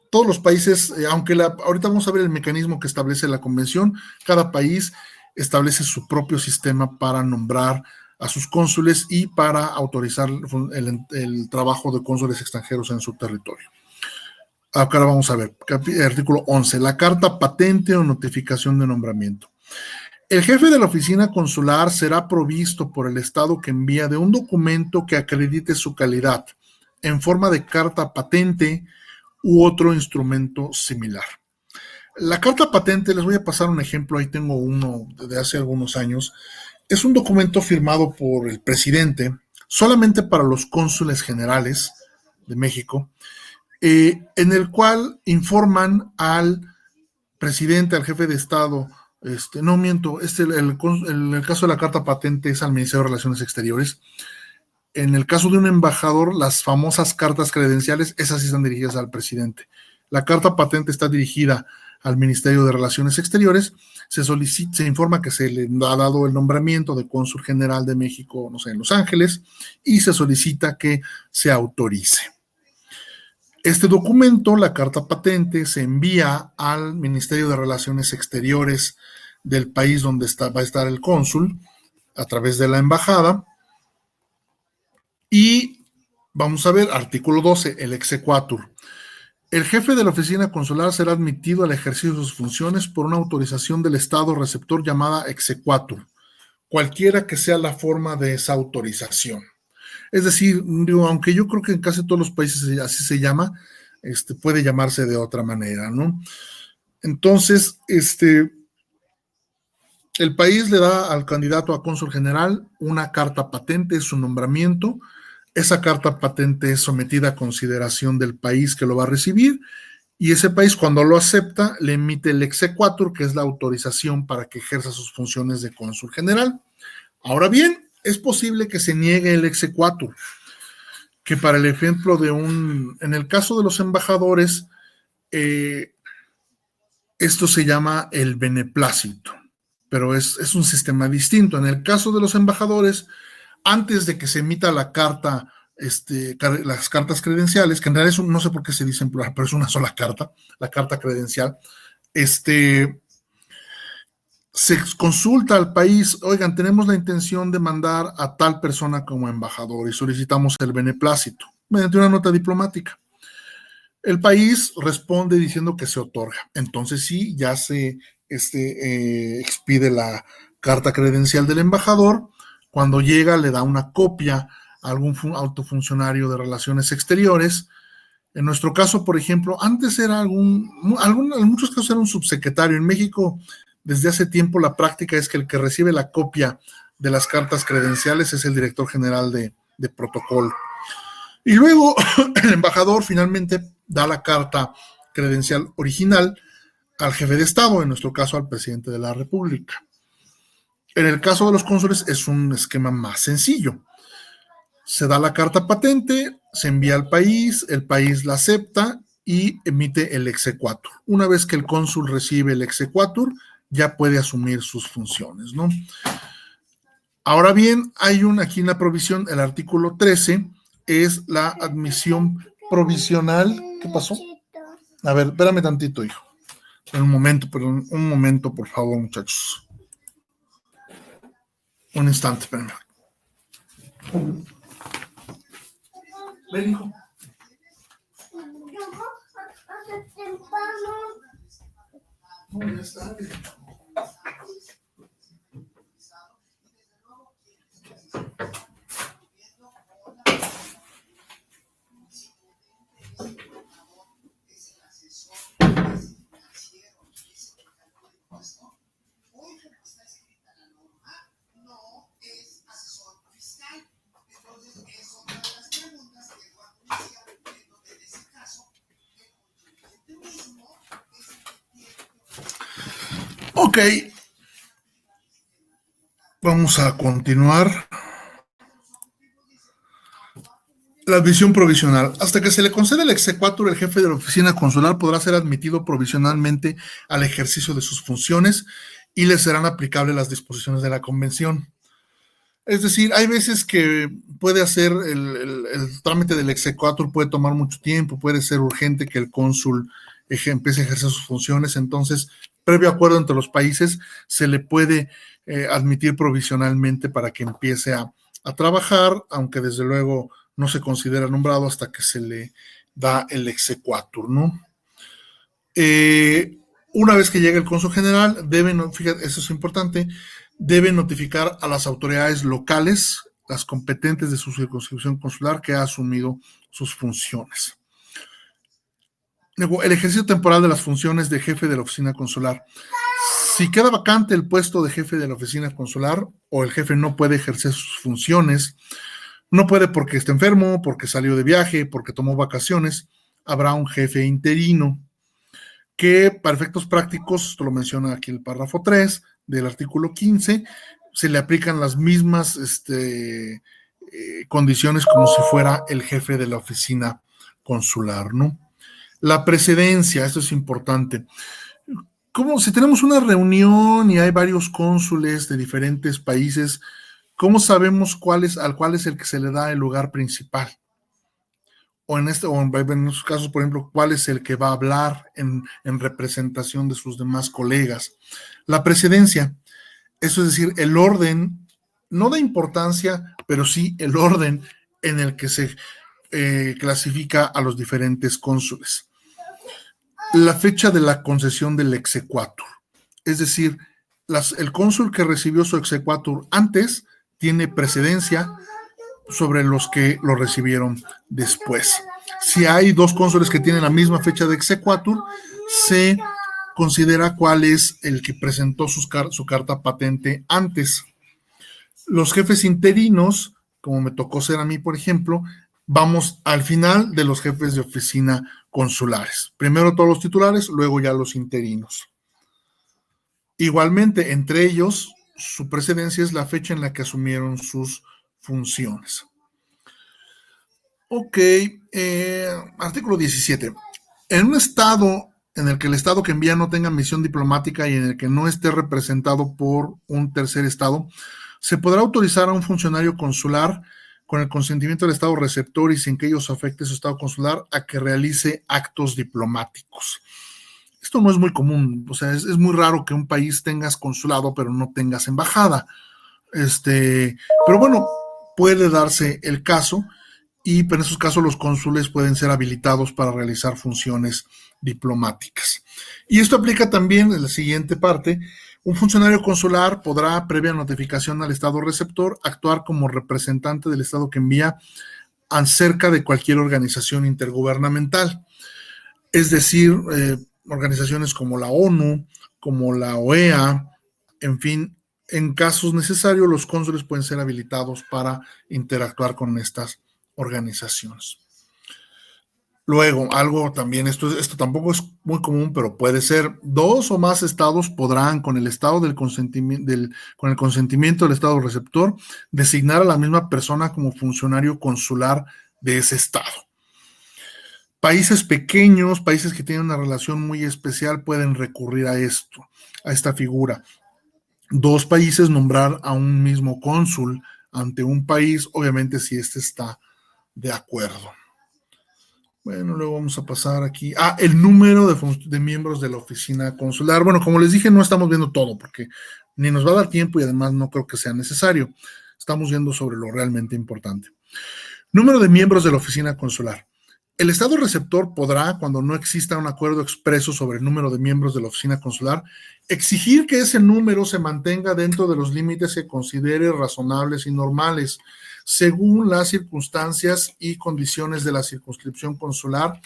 Todos los países, aunque ahorita vamos a ver el mecanismo que establece la convención, cada país establece su propio sistema para nombrar a sus cónsules y para autorizar el trabajo de cónsules extranjeros en su territorio. Ahora vamos a ver, artículo 11, la carta patente o notificación de nombramiento. El jefe de la oficina consular será provisto por el estado que envía de un documento que acredite su calidad en forma de carta patente u otro instrumento similar. La carta patente, les voy a pasar un ejemplo, ahí tengo uno de hace algunos años, es un documento firmado por el presidente solamente para los cónsules generales de México, en el cual informan al presidente, al jefe de estado, no miento, el caso de la carta patente es al Ministerio de Relaciones Exteriores. En el caso de un embajador, las famosas cartas credenciales, esas sí están dirigidas al presidente. La carta patente está dirigida al Ministerio de Relaciones Exteriores, se informa que se le ha dado el nombramiento de cónsul general de México, no sé, en Los Ángeles, y se solicita que se autorice. Este documento, la carta patente, se envía al Ministerio de Relaciones Exteriores del país donde va a estar el cónsul, a través de la embajada. Y vamos a ver, artículo 12, el exequatur. El jefe de la oficina consular será admitido al ejercicio de sus funciones por una autorización del estado receptor llamada exequatur, cualquiera que sea la forma de esa autorización. Es decir, aunque yo creo que en casi todos los países así se llama, puede llamarse de otra manera, ¿no? Entonces, el país le da al candidato a cónsul general una carta patente, su nombramiento. Esa carta patente es sometida a consideración del país que lo va a recibir y ese país, cuando lo acepta, le emite el exequatur, que es la autorización para que ejerza sus funciones de cónsul general. Ahora bien, es posible que se niegue el exequatur, que para el ejemplo en el caso de los embajadores, esto se llama el beneplácito, pero es un sistema distinto. En el caso de los embajadores, antes de que se emita la carta, las cartas credenciales, que en realidad no sé por qué se dice en plural, pero es una sola carta, la carta credencial, se consulta al país, oigan, tenemos la intención de mandar a tal persona como embajador y solicitamos el beneplácito mediante una nota diplomática. El país responde diciendo que se otorga. Entonces sí, ya se expide la carta credencial del embajador. Cuando llega, le da una copia a algún alto funcionario de Relaciones Exteriores. En nuestro caso, por ejemplo, antes era en muchos casos era un subsecretario. En México, desde hace tiempo, la práctica es que el que recibe la copia de las cartas credenciales es el director general de de protocolo. Y luego el embajador finalmente da la carta credencial original al jefe de Estado, en nuestro caso al presidente de la República. En el caso de los cónsules es un esquema más sencillo. Se da la carta patente, se envía al país, el país la acepta y emite el exequatur. Una vez que el cónsul recibe el exequatur, ya puede asumir sus funciones, ¿no? Ahora bien, hay aquí en la provisión, el artículo 13, es la admisión provisional. ¿Qué pasó? A ver, espérame tantito, hijo. Un momento, por favor, muchachos. Un instante, espérame. Ven, hijo. Buenas tardes. Ok, vamos a continuar. La admisión provisional. Hasta que se le concede el exequatur, el jefe de la oficina consular podrá ser admitido provisionalmente al ejercicio de sus funciones y le serán aplicables las disposiciones de la convención. Es decir, hay veces que puede hacer el trámite del exequatur, puede tomar mucho tiempo, puede ser urgente que el cónsul empiece a ejercer sus funciones, entonces, previo acuerdo entre los países, se le puede admitir provisionalmente para que empiece a trabajar, aunque desde luego no se considera nombrado hasta que se le da el exequatur, ¿no? Una vez que llegue el cónsul general, fíjate, eso es importante, debe notificar a las autoridades locales, las competentes de su circunscripción consular, que ha asumido sus funciones. Luego, el ejercicio temporal de las funciones de jefe de la oficina consular. Si queda vacante el puesto de jefe de la oficina consular o el jefe no puede ejercer sus funciones, no puede porque está enfermo, porque salió de viaje, porque tomó vacaciones, habrá un jefe interino que para efectos prácticos, esto lo menciona aquí el párrafo 3 del artículo 15, se le aplican las mismas condiciones como si fuera el jefe de la oficina consular, ¿no? La precedencia, esto es importante. Como si tenemos una reunión y hay varios cónsules de diferentes países, ¿cómo sabemos al cual es el que se le da el lugar principal? O en estos casos, por ejemplo, ¿cuál es el que va a hablar en representación de sus demás colegas? La precedencia, eso es decir, el orden, no de importancia, pero sí el orden en el que se clasifica a los diferentes cónsules. La fecha de la concesión del exequatur, es decir, el cónsul que recibió su exequatur antes tiene precedencia sobre los que lo recibieron después. Si hay dos cónsules que tienen la misma fecha de exequatur, se considera cuál es el que presentó su carta patente antes. Los jefes interinos, como me tocó ser a mí, por ejemplo, vamos al final de los jefes de oficina consulares. Primero todos los titulares, luego ya los interinos. Igualmente, entre ellos, su precedencia es la fecha en la que asumieron sus funciones. Ok, artículo 17. En un estado en el que el estado que envía no tenga misión diplomática y en el que no esté representado por un tercer estado, se podrá autorizar a un funcionario consular con el consentimiento del estado receptor y sin que ellos afecte su estado consular a que realice actos diplomáticos. Esto no es muy común, o sea, es muy raro que un país tengas consulado pero no tengas embajada. Pero bueno, puede darse el caso y en esos casos los cónsules pueden ser habilitados para realizar funciones diplomáticas. Y esto aplica también en la siguiente parte. Un funcionario consular podrá, previa notificación al estado receptor, actuar como representante del estado que envía acerca de cualquier organización intergubernamental. Es decir, organizaciones como la ONU, como la OEA, en fin, En casos necesarios, los cónsules pueden ser habilitados para interactuar con estas organizaciones. Luego, algo también, esto tampoco es muy común, pero puede ser, 2 o más estados podrán, con el estado con el consentimiento del estado receptor, designar a la misma persona como funcionario consular de ese estado. Países pequeños, países que tienen una relación muy especial, pueden recurrir a esto, a esta figura. 2 países nombrar a un mismo cónsul ante un país, obviamente si éste está de acuerdo. Bueno, luego vamos a pasar aquí. El número de miembros de la oficina consular. Bueno, como les dije, no estamos viendo todo porque ni nos va a dar tiempo y además no creo que sea necesario. Estamos viendo sobre lo realmente importante. Número de miembros de la oficina consular. El estado receptor podrá, cuando no exista un acuerdo expreso sobre el número de miembros de la oficina consular, exigir que ese número se mantenga dentro de los límites que considere razonables y normales, según las circunstancias y condiciones de la circunscripción consular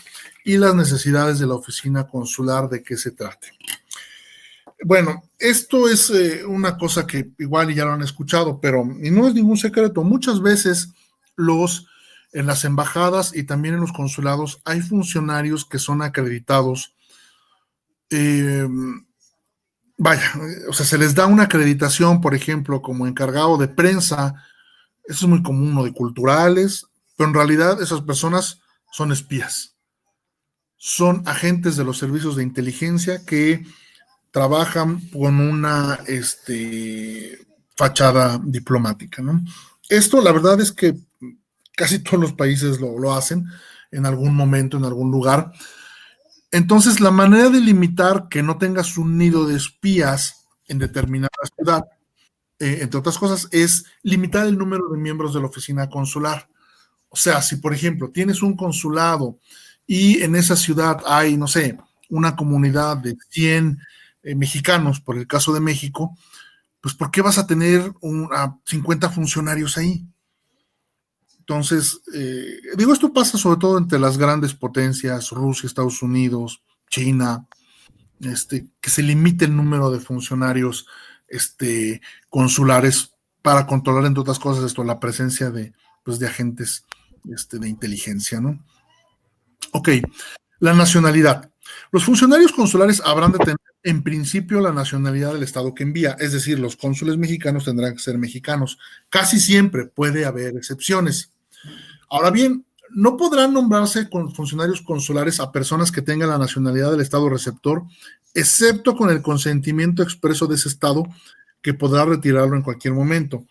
y las necesidades de la oficina consular de que se trate. Bueno, esto es una cosa que igual ya lo han escuchado, pero y no es ningún secreto. Muchas veces en las embajadas y también en los consulados hay funcionarios que son acreditados. O sea, se les da una acreditación, por ejemplo, como encargado de prensa. Eso es muy común, o de culturales, pero en realidad esas personas son espías. Son agentes de los servicios de inteligencia que trabajan con una fachada diplomática, ¿no? Esto, la verdad es que casi todos los países lo hacen en algún momento, en algún lugar. Entonces, la manera de limitar que no tengas un nido de espías en determinada ciudad, entre otras cosas, es limitar el número de miembros de la oficina consular. O sea, si por ejemplo tienes un consulado y en esa ciudad hay, no sé, una comunidad de 100 mexicanos, por el caso de México, pues ¿por qué vas a tener 50 funcionarios ahí? Entonces, esto pasa sobre todo entre las grandes potencias, Rusia, Estados Unidos, China, que se limite el número de funcionarios consulares para controlar, entre otras cosas, la presencia de agentes de inteligencia, ¿no? Ok, la nacionalidad. Los funcionarios consulares habrán de tener, en principio, la nacionalidad del estado que envía, es decir, los cónsules mexicanos tendrán que ser mexicanos. Casi siempre puede haber excepciones. Ahora bien, no podrán nombrarse con funcionarios consulares a personas que tengan la nacionalidad del estado receptor, excepto con el consentimiento expreso de ese estado, que podrá retirarlo en cualquier momento.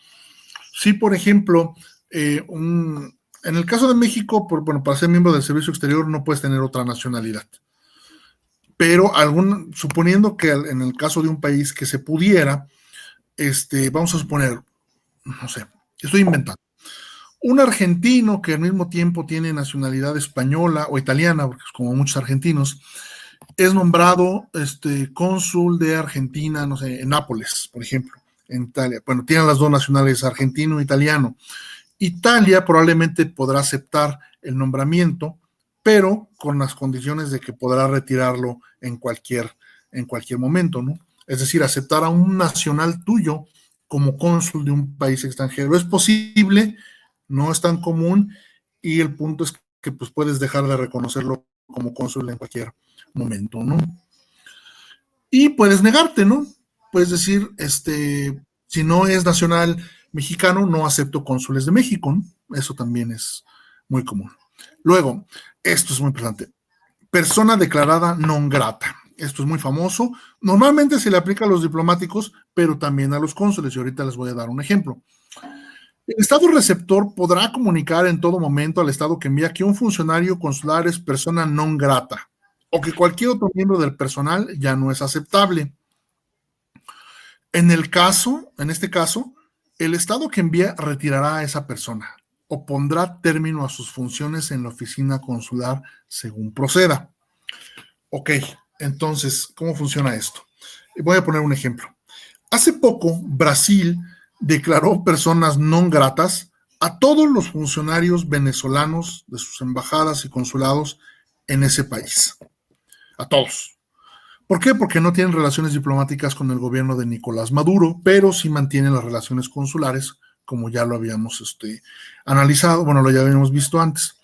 Si, por ejemplo, en el caso de México, para ser miembro del servicio exterior no puedes tener otra nacionalidad. Pero suponiendo que en el caso de un país que se pudiera, vamos a suponer, no sé, estoy inventando, un argentino que al mismo tiempo tiene nacionalidad española o italiana, porque es como muchos argentinos, es nombrado cónsul de Argentina, no sé, en Nápoles, por ejemplo, en Italia. Bueno, tienen las dos nacionalidades, argentino e italiano. Italia probablemente podrá aceptar el nombramiento, pero con las condiciones de que podrá retirarlo en cualquier momento, ¿no? Es decir, aceptar a un nacional tuyo como cónsul de un país extranjero. Es posible, no es tan común, y el punto es que pues puedes dejar de reconocerlo como cónsul en cualquier momento, ¿no? Y puedes negarte, ¿no? Puedes decir, si no es nacional mexicano, no acepto cónsules de México, ¿no? Eso también es muy común. Luego, esto es muy importante, persona declarada non grata. Esto es muy famoso. Normalmente se le aplica a los diplomáticos, pero también a los cónsules, y ahorita les voy a dar un ejemplo. El estado receptor podrá comunicar en todo momento al estado que envía que un funcionario consular es persona non grata o que cualquier otro miembro del personal ya no es aceptable. En este caso, el estado que envía retirará a esa persona o pondrá término a sus funciones en la oficina consular según proceda. Ok, entonces, ¿cómo funciona esto? Voy a poner un ejemplo. Hace poco, Brasil declaró personas non gratas a todos los funcionarios venezolanos de sus embajadas y consulados en ese país. A todos. ¿Por qué? Porque no tienen relaciones diplomáticas con el gobierno de Nicolás Maduro, pero sí mantienen las relaciones consulares, como ya lo habíamos analizado, bueno, lo ya habíamos visto antes.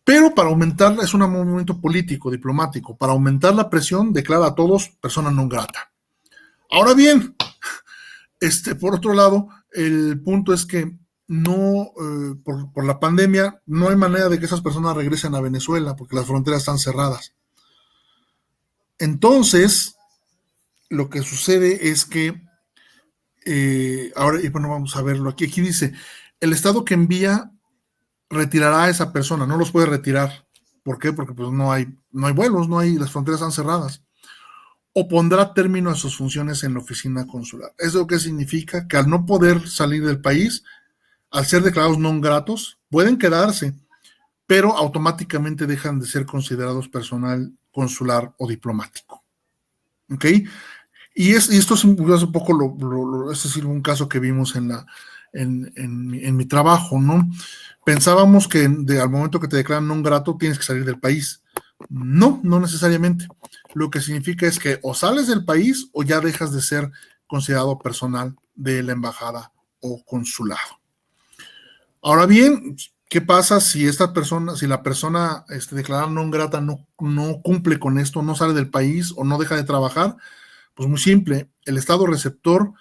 Pero para aumentar, es un movimiento político, diplomático, para aumentar la presión, declara a todos persona non grata. Ahora bien, por otro lado, el punto es que no, por la pandemia, no hay manera de que esas personas regresen a Venezuela, porque las fronteras están cerradas. Entonces, lo que sucede es que, ahora, y bueno, vamos a verlo aquí. Aquí dice, el estado que envía retirará a esa persona, no los puede retirar. ¿Por qué? Porque pues no hay vuelos, las fronteras están cerradas. O pondrá término a sus funciones en la oficina consular. ¿Eso qué significa? Que al no poder salir del país, al ser declarados non gratos, pueden quedarse, pero automáticamente dejan de ser considerados personal consular o diplomático. ¿Ok? Y esto es un poco es decir, un caso que vimos en mi trabajo, ¿no? Pensábamos que al momento que te declaran non grato tienes que salir del país. No, no necesariamente. Lo que significa es que o sales del país o ya dejas de ser considerado personal de la embajada o consulado. Ahora bien, ¿qué pasa si la persona declarada non grata no cumple con esto, no sale del país o no deja de trabajar? Pues muy simple, el estado receptor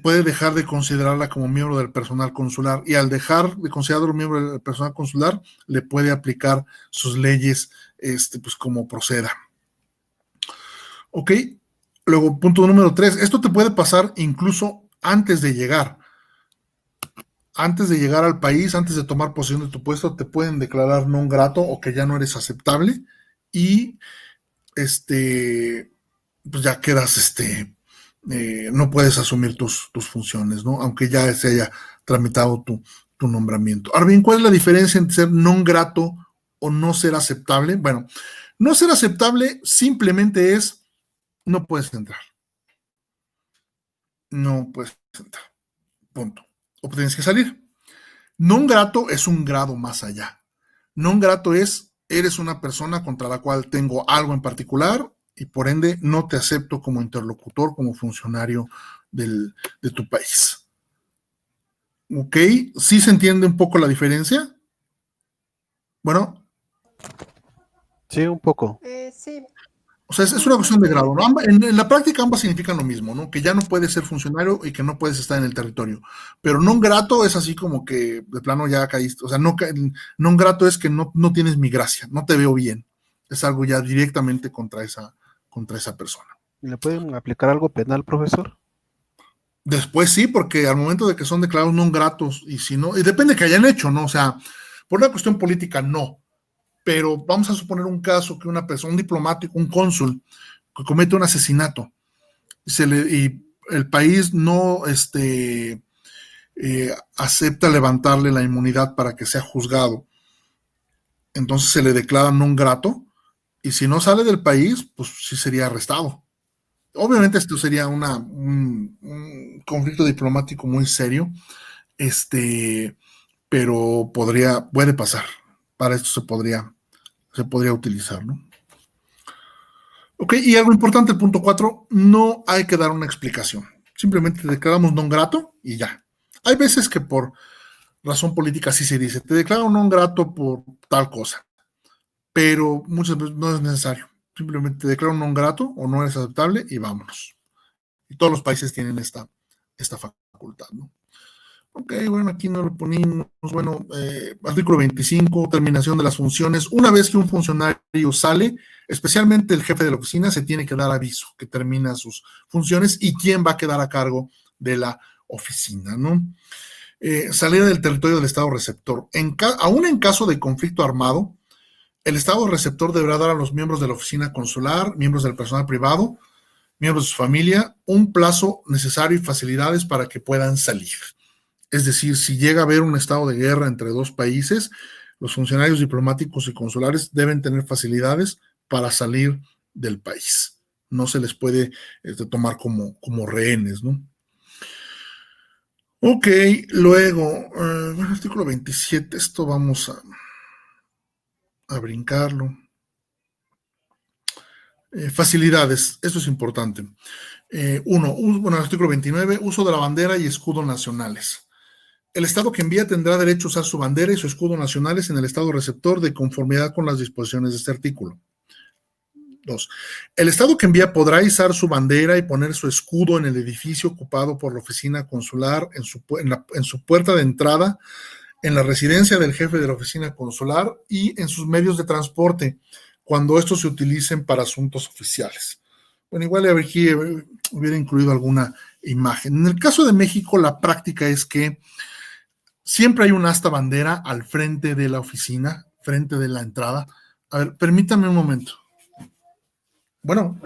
puede dejar de considerarla como miembro del personal consular, y al dejar de considerarlo miembro del personal consular, le puede aplicar sus leyes pues como proceda. Ok, luego punto número 3, esto te puede pasar incluso antes de llegar. Antes de llegar al país, antes de tomar posesión de tu puesto, te pueden declarar non grato o que ya no eres aceptable, y pues ya quedas, no puedes asumir tus funciones, ¿no? Aunque ya se haya tramitado tu nombramiento. Ahora bien, ¿cuál es la diferencia entre ser non grato o no ser aceptable? Bueno, no ser aceptable simplemente es no puedes entrar. No puedes entrar. Punto. O tienes que salir. Non grato es un grado más allá. Non grato es, eres una persona contra la cual tengo algo en particular y por ende no te acepto como interlocutor, como funcionario de tu país. ¿Ok? ¿Sí se entiende un poco la diferencia? Bueno. Sí, un poco. Sí. O sea, es una cuestión de grado, ¿no? En la práctica ambas significan lo mismo, ¿no? Que ya no puedes ser funcionario y que no puedes estar en el territorio. Pero non grato es así como que de plano ya caíste. O sea, non grato es que no tienes mi gracia, no te veo bien. Es algo ya directamente contra esa persona. ¿Le pueden aplicar algo penal, profesor? Después sí, porque al momento de que son declarados non gratos, y si no, y depende de que hayan hecho, ¿no? O sea, por una cuestión política no. Pero vamos a suponer un caso que una persona, un diplomático, un cónsul, que comete un asesinato y el país no acepta levantarle la inmunidad para que sea juzgado, entonces se le declara non grato, y si no sale del país, pues sí sería arrestado. Obviamente esto sería un conflicto diplomático muy serio, pero puede pasar. Para esto se podría utilizar, ¿no? Ok, y algo importante, el punto 4, no hay que dar una explicación. Simplemente declaramos non grato y ya. Hay veces que por razón política sí se dice, te declaro non grato por tal cosa, pero muchas veces no es necesario. Simplemente te declaro non grato o no eres aceptable y vámonos. Y todos los países tienen esta facultad, ¿no? Ok, bueno, aquí no lo ponimos. Bueno, artículo 25, terminación de las funciones. Una vez que un funcionario sale, especialmente el jefe de la oficina, se tiene que dar aviso que termina sus funciones y quién va a quedar a cargo de la oficina, ¿no? Salida del territorio del estado receptor. Aún en caso de conflicto armado, el estado receptor deberá dar a los miembros de la oficina consular, miembros del personal privado, miembros de su familia, un plazo necesario y facilidades para que puedan salir. Es decir, si llega a haber un estado de guerra entre dos países, los funcionarios diplomáticos y consulares deben tener facilidades para salir del país. No se les puede tomar como rehenes, ¿no? Ok, luego, artículo 27, esto vamos a brincarlo. Facilidades, esto es importante. Bueno, artículo 29, uso de la bandera y escudo nacionales. El Estado que envía tendrá derecho a usar su bandera y su escudo nacionales en el Estado receptor de conformidad con las disposiciones de este artículo. 2. El Estado que envía podrá izar su bandera y poner su escudo en el edificio ocupado por la oficina consular, en su puerta de entrada, en la residencia del jefe de la oficina consular y en sus medios de transporte, cuando estos se utilicen para asuntos oficiales. Bueno, igual aquí hubiera incluido alguna imagen. En el caso de México, la práctica es que siempre hay un asta bandera al frente de la oficina, frente de la entrada. A ver, permítame un momento. Bueno.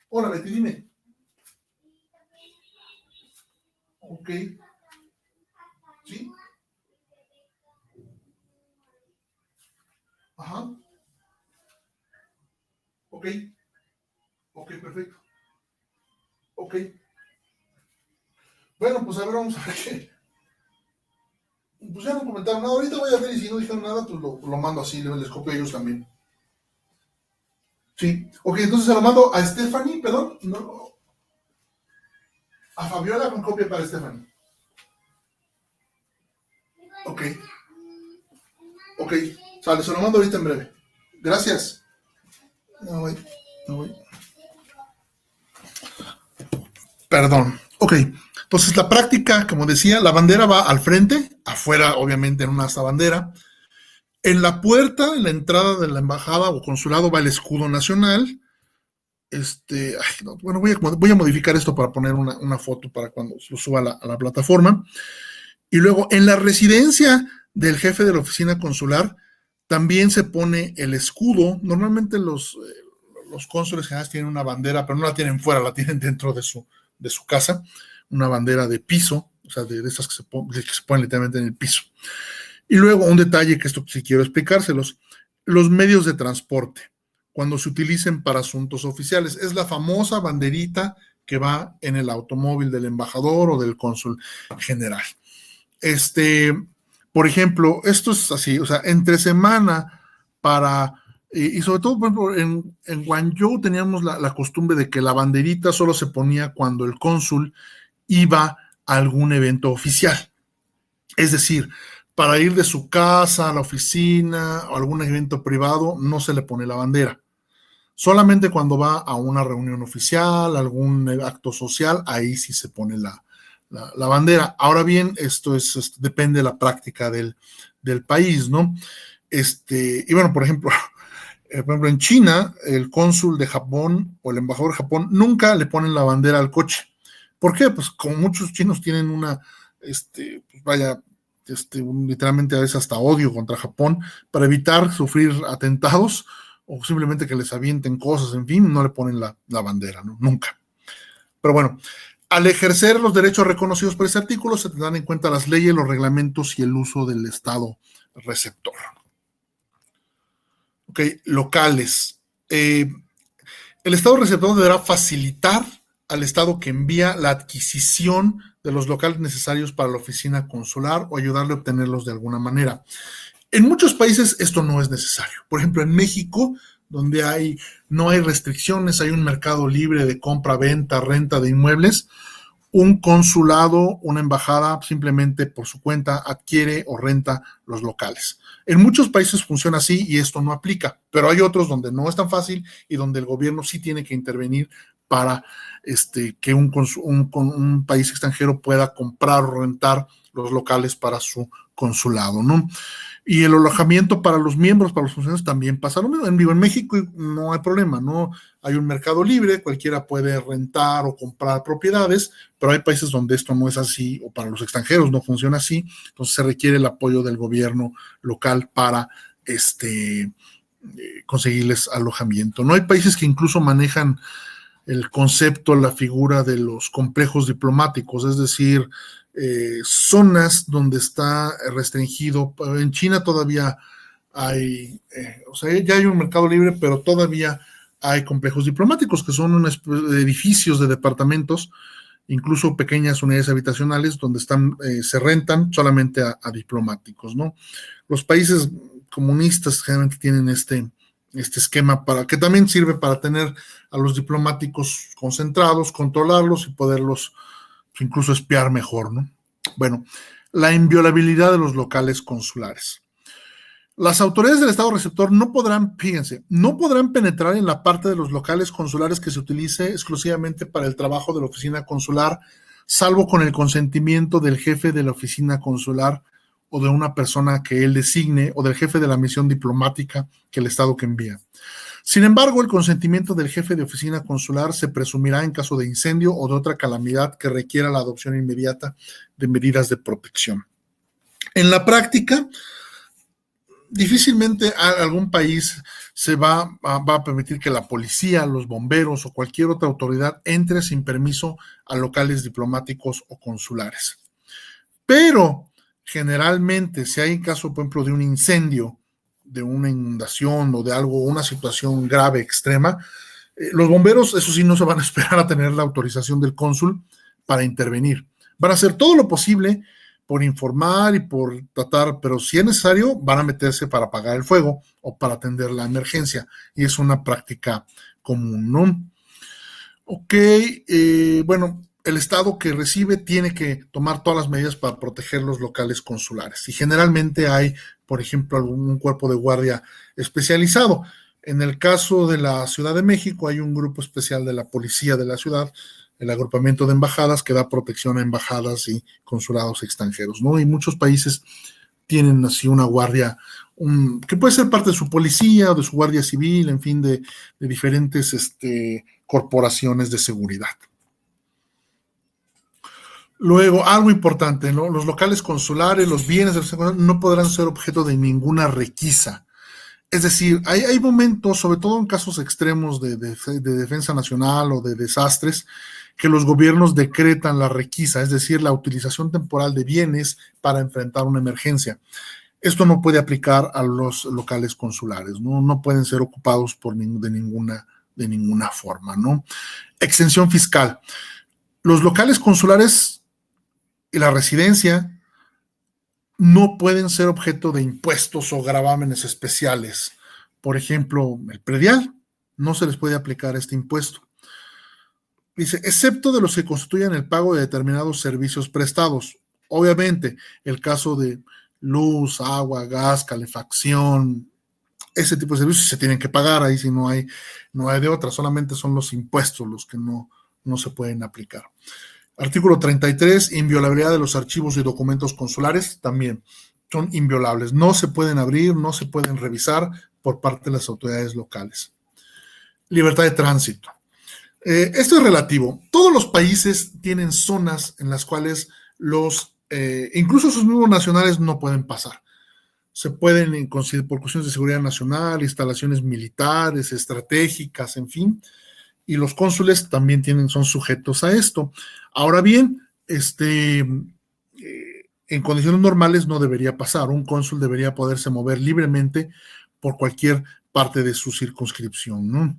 Hola, Betty, dime. Ok. ¿Sí? Ajá. Ok. Ok, perfecto. Ok. Bueno, pues a ver, vamos a ver qué. Pues ya no comentaron nada. Ahorita voy a ver y si no dijeron nada, pues lo mando así, les copio a ellos también. Sí. Ok, entonces se lo mando a Stephanie, perdón. No. A Fabiola con copia para Stephanie. Ok. Ok. Sale, se lo mando ahorita en breve. Gracias. No voy. Perdón. Ok. Entonces la práctica, como decía, la bandera va al frente, afuera obviamente en una asta bandera. En la puerta, en la entrada de la embajada o consulado va el escudo nacional. Bueno, voy a modificar esto para poner una foto para cuando lo suba a la plataforma. Y luego en la residencia del jefe de la oficina consular también se pone el escudo. Normalmente los cónsules generales tienen una bandera, pero no la tienen fuera, la tienen dentro de su casa, una bandera de piso, o sea, de esas que se ponen literalmente en el piso. Y luego un detalle que esto sí quiero explicárselos, los medios de transporte, cuando se utilicen para asuntos oficiales, es la famosa banderita que va en el automóvil del embajador o del cónsul general. Por ejemplo, esto es así, o sea, entre semana y sobre todo, por ejemplo, en Guangzhou teníamos la costumbre de que la banderita solo se ponía cuando el cónsul iba a algún evento oficial. Es decir, para ir de su casa a la oficina o algún evento privado, no se le pone la bandera. Solamente cuando va a una reunión oficial, algún acto social, ahí sí se pone la bandera. Ahora bien, esto depende de la práctica del país, ¿no? Y bueno, por ejemplo, en China, el cónsul de Japón o el embajador de Japón nunca le ponen la bandera al coche. ¿Por qué? Pues como muchos chinos tienen literalmente a veces hasta odio contra Japón, para evitar sufrir atentados o simplemente que les avienten cosas, en fin, no le ponen la bandera, ¿no? Nunca. Pero bueno, al ejercer los derechos reconocidos por este artículo, se tendrán en cuenta las leyes, los reglamentos y el uso del Estado receptor. Ok, locales. El Estado receptor deberá facilitar al Estado que envía la adquisición de los locales necesarios para la oficina consular o ayudarle a obtenerlos de alguna manera. En muchos países esto no es necesario. Por ejemplo, en México, donde no hay restricciones, hay un mercado libre de compra, venta, renta de inmuebles, un consulado, una embajada, simplemente por su cuenta adquiere o renta los locales. En muchos países funciona así y esto no aplica, pero hay otros donde no es tan fácil y donde el gobierno sí tiene que intervenir para que un país extranjero pueda comprar o rentar los locales para su consulado, ¿no? Y el alojamiento para los miembros, para los funcionarios, también pasa lo mismo. En México no hay problema, ¿no? Hay un mercado libre, cualquiera puede rentar o comprar propiedades, pero hay países donde esto no es así, o para los extranjeros no funciona así, entonces se requiere el apoyo del gobierno local para conseguirles alojamiento, ¿no? Hay países que incluso manejan el concepto, la figura de los complejos diplomáticos, es decir, zonas donde está restringido. En China todavía hay, ya hay un mercado libre, pero todavía hay complejos diplomáticos que son edificios de departamentos, incluso pequeñas unidades habitacionales donde se rentan solamente a diplomáticos, ¿no? Los países comunistas generalmente tienen este esquema que también sirve para tener a los diplomáticos concentrados, controlarlos y poderlos incluso espiar mejor, ¿no? Bueno, la inviolabilidad de los locales consulares. Las autoridades del Estado receptor no podrán penetrar en la parte de los locales consulares que se utilice exclusivamente para el trabajo de la oficina consular, salvo con el consentimiento del jefe de la oficina consular o de una persona que él designe o del jefe de la misión diplomática que el Estado que envía. Sin embargo, el consentimiento del jefe de oficina consular se presumirá en caso de incendio o de otra calamidad que requiera la adopción inmediata de medidas de protección. En la práctica, difícilmente algún país se va a permitir que la policía, los bomberos o cualquier otra autoridad entre sin permiso a locales diplomáticos o consulares. Pero generalmente, si hay caso, por ejemplo, de un incendio, de una inundación o de algo, una situación grave, extrema, los bomberos, eso sí, no se van a esperar a tener la autorización del cónsul para intervenir. Van a hacer todo lo posible por informar y por tratar, pero si es necesario, van a meterse para apagar el fuego o para atender la emergencia, y es una práctica común, ¿no? Ok, bueno, el Estado que recibe tiene que tomar todas las medidas para proteger los locales consulares, y generalmente hay, por ejemplo, algún cuerpo de guardia especializado. En el caso de la Ciudad de México, hay un grupo especial de la policía de la ciudad, el agrupamiento de embajadas, que da protección a embajadas y consulados extranjeros, ¿no? Y muchos países tienen así una guardia, que puede ser parte de su policía o de su guardia civil, en fin, de diferentes corporaciones de seguridad. Luego, algo importante, ¿no? Los locales consulares, los bienes del sector no podrán ser objeto de ninguna requisa. Es decir, hay momentos, sobre todo en casos extremos de defensa nacional o de desastres, que los gobiernos decretan la requisa, es decir, la utilización temporal de bienes para enfrentar una emergencia. Esto no puede aplicar a los locales consulares, ¿no? No pueden ser ocupados de ninguna forma, ¿no? Exención fiscal. Los locales consulares y la residencia no pueden ser objeto de impuestos o gravámenes especiales. Por ejemplo, el predial, no se les puede aplicar este impuesto. Dice, excepto de los que constituyan el pago de determinados servicios prestados. Obviamente, el caso de luz, agua, gas, calefacción, ese tipo de servicios se tienen que pagar, ahí si no hay de otra, solamente son los impuestos los que no se pueden aplicar. Artículo 33, inviolabilidad de los archivos y documentos consulares, también son inviolables, no se pueden abrir, no se pueden revisar por parte de las autoridades locales. Libertad de tránsito. Esto es relativo. Todos los países tienen zonas en las cuales incluso sus mismos nacionales no pueden pasar. Se pueden, por cuestiones de seguridad nacional, instalaciones militares, estratégicas, en fin, y los cónsules también son sujetos a esto. Ahora bien, en condiciones normales no debería pasar. Un cónsul debería poderse mover libremente por cualquier parte de su circunscripción, ¿no?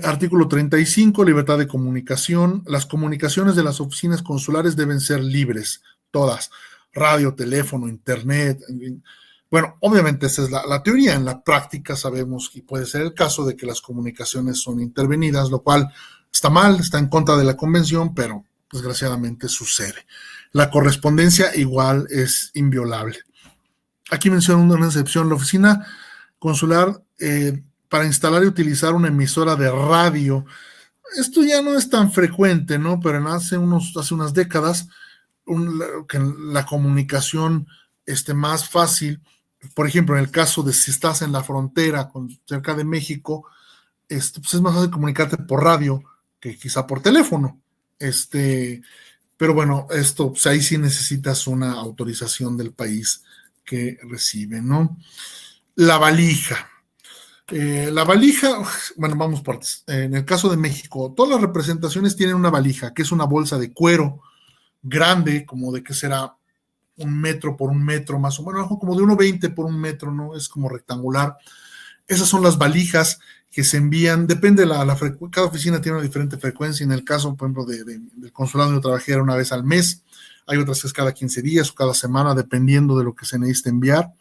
Artículo 35, libertad de comunicación. Las comunicaciones de las oficinas consulares deben ser libres, todas. Radio, teléfono, internet. Bueno, obviamente esa es la teoría. En la práctica sabemos que puede ser el caso de que las comunicaciones son intervenidas, lo cual está mal, está en contra de la convención, pero desgraciadamente sucede. La correspondencia igual es inviolable. Aquí menciono una excepción. La oficina consular para instalar y utilizar una emisora de radio. Esto ya no es tan frecuente, ¿no? Pero hace unas décadas que la comunicación esté más fácil. Por ejemplo, en el caso de si estás en la frontera cerca de México, pues es más fácil comunicarte por radio que quizá por teléfono. Pero bueno, esto, pues ahí sí necesitas una autorización del país que recibe, ¿no? La valija. Bueno, vamos por partes. En el caso de México, todas las representaciones tienen una valija, que es una bolsa de cuero grande, como de que será 1 metro por 1 metro, más o menos, como de 1,20 por 1 metro, ¿no? Es como rectangular. Esas son las valijas que se envían, depende de cada oficina tiene una diferente frecuencia. En el caso, por ejemplo, del consulado donde yo trabajé era una vez al mes, hay otras que es cada 15 días o cada semana, dependiendo de lo que se necesite enviar.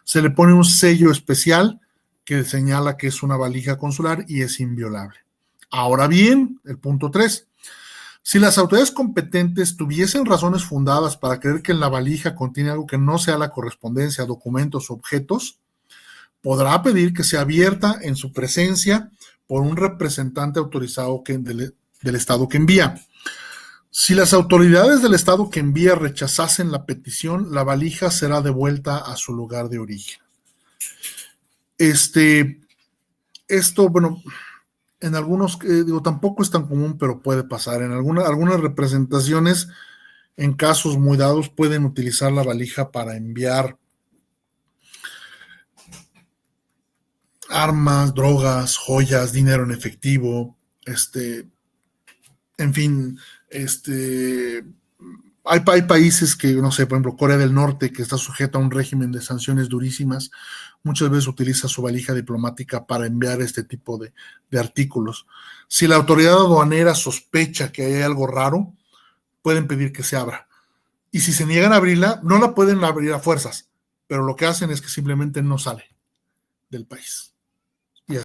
Se le pone un sello especial que señala que es una valija consular y es inviolable. Ahora bien, el punto 3. Si las autoridades competentes tuviesen razones fundadas para creer que en la valija contiene algo que no sea la correspondencia, documentos o objetos, podrá pedir que sea abierta en su presencia por un representante autorizado del estado que envía. Si las autoridades del estado que envía rechazasen la petición, la valija será devuelta a su lugar de origen. Bueno, en algunos, tampoco es tan común, pero puede pasar. En algunas representaciones, en casos muy dados, pueden utilizar la valija para enviar armas, drogas, joyas, dinero en efectivo, en fin, hay países que, no sé, por ejemplo, Corea del Norte, que está sujeta a un régimen de sanciones durísimas, muchas veces utiliza su valija diplomática para enviar este tipo de artículos. Si la autoridad aduanera sospecha que hay algo raro, pueden pedir que se abra. Y si se niegan a abrirla, no la pueden abrir a fuerzas, pero lo que hacen es que simplemente no sale del país.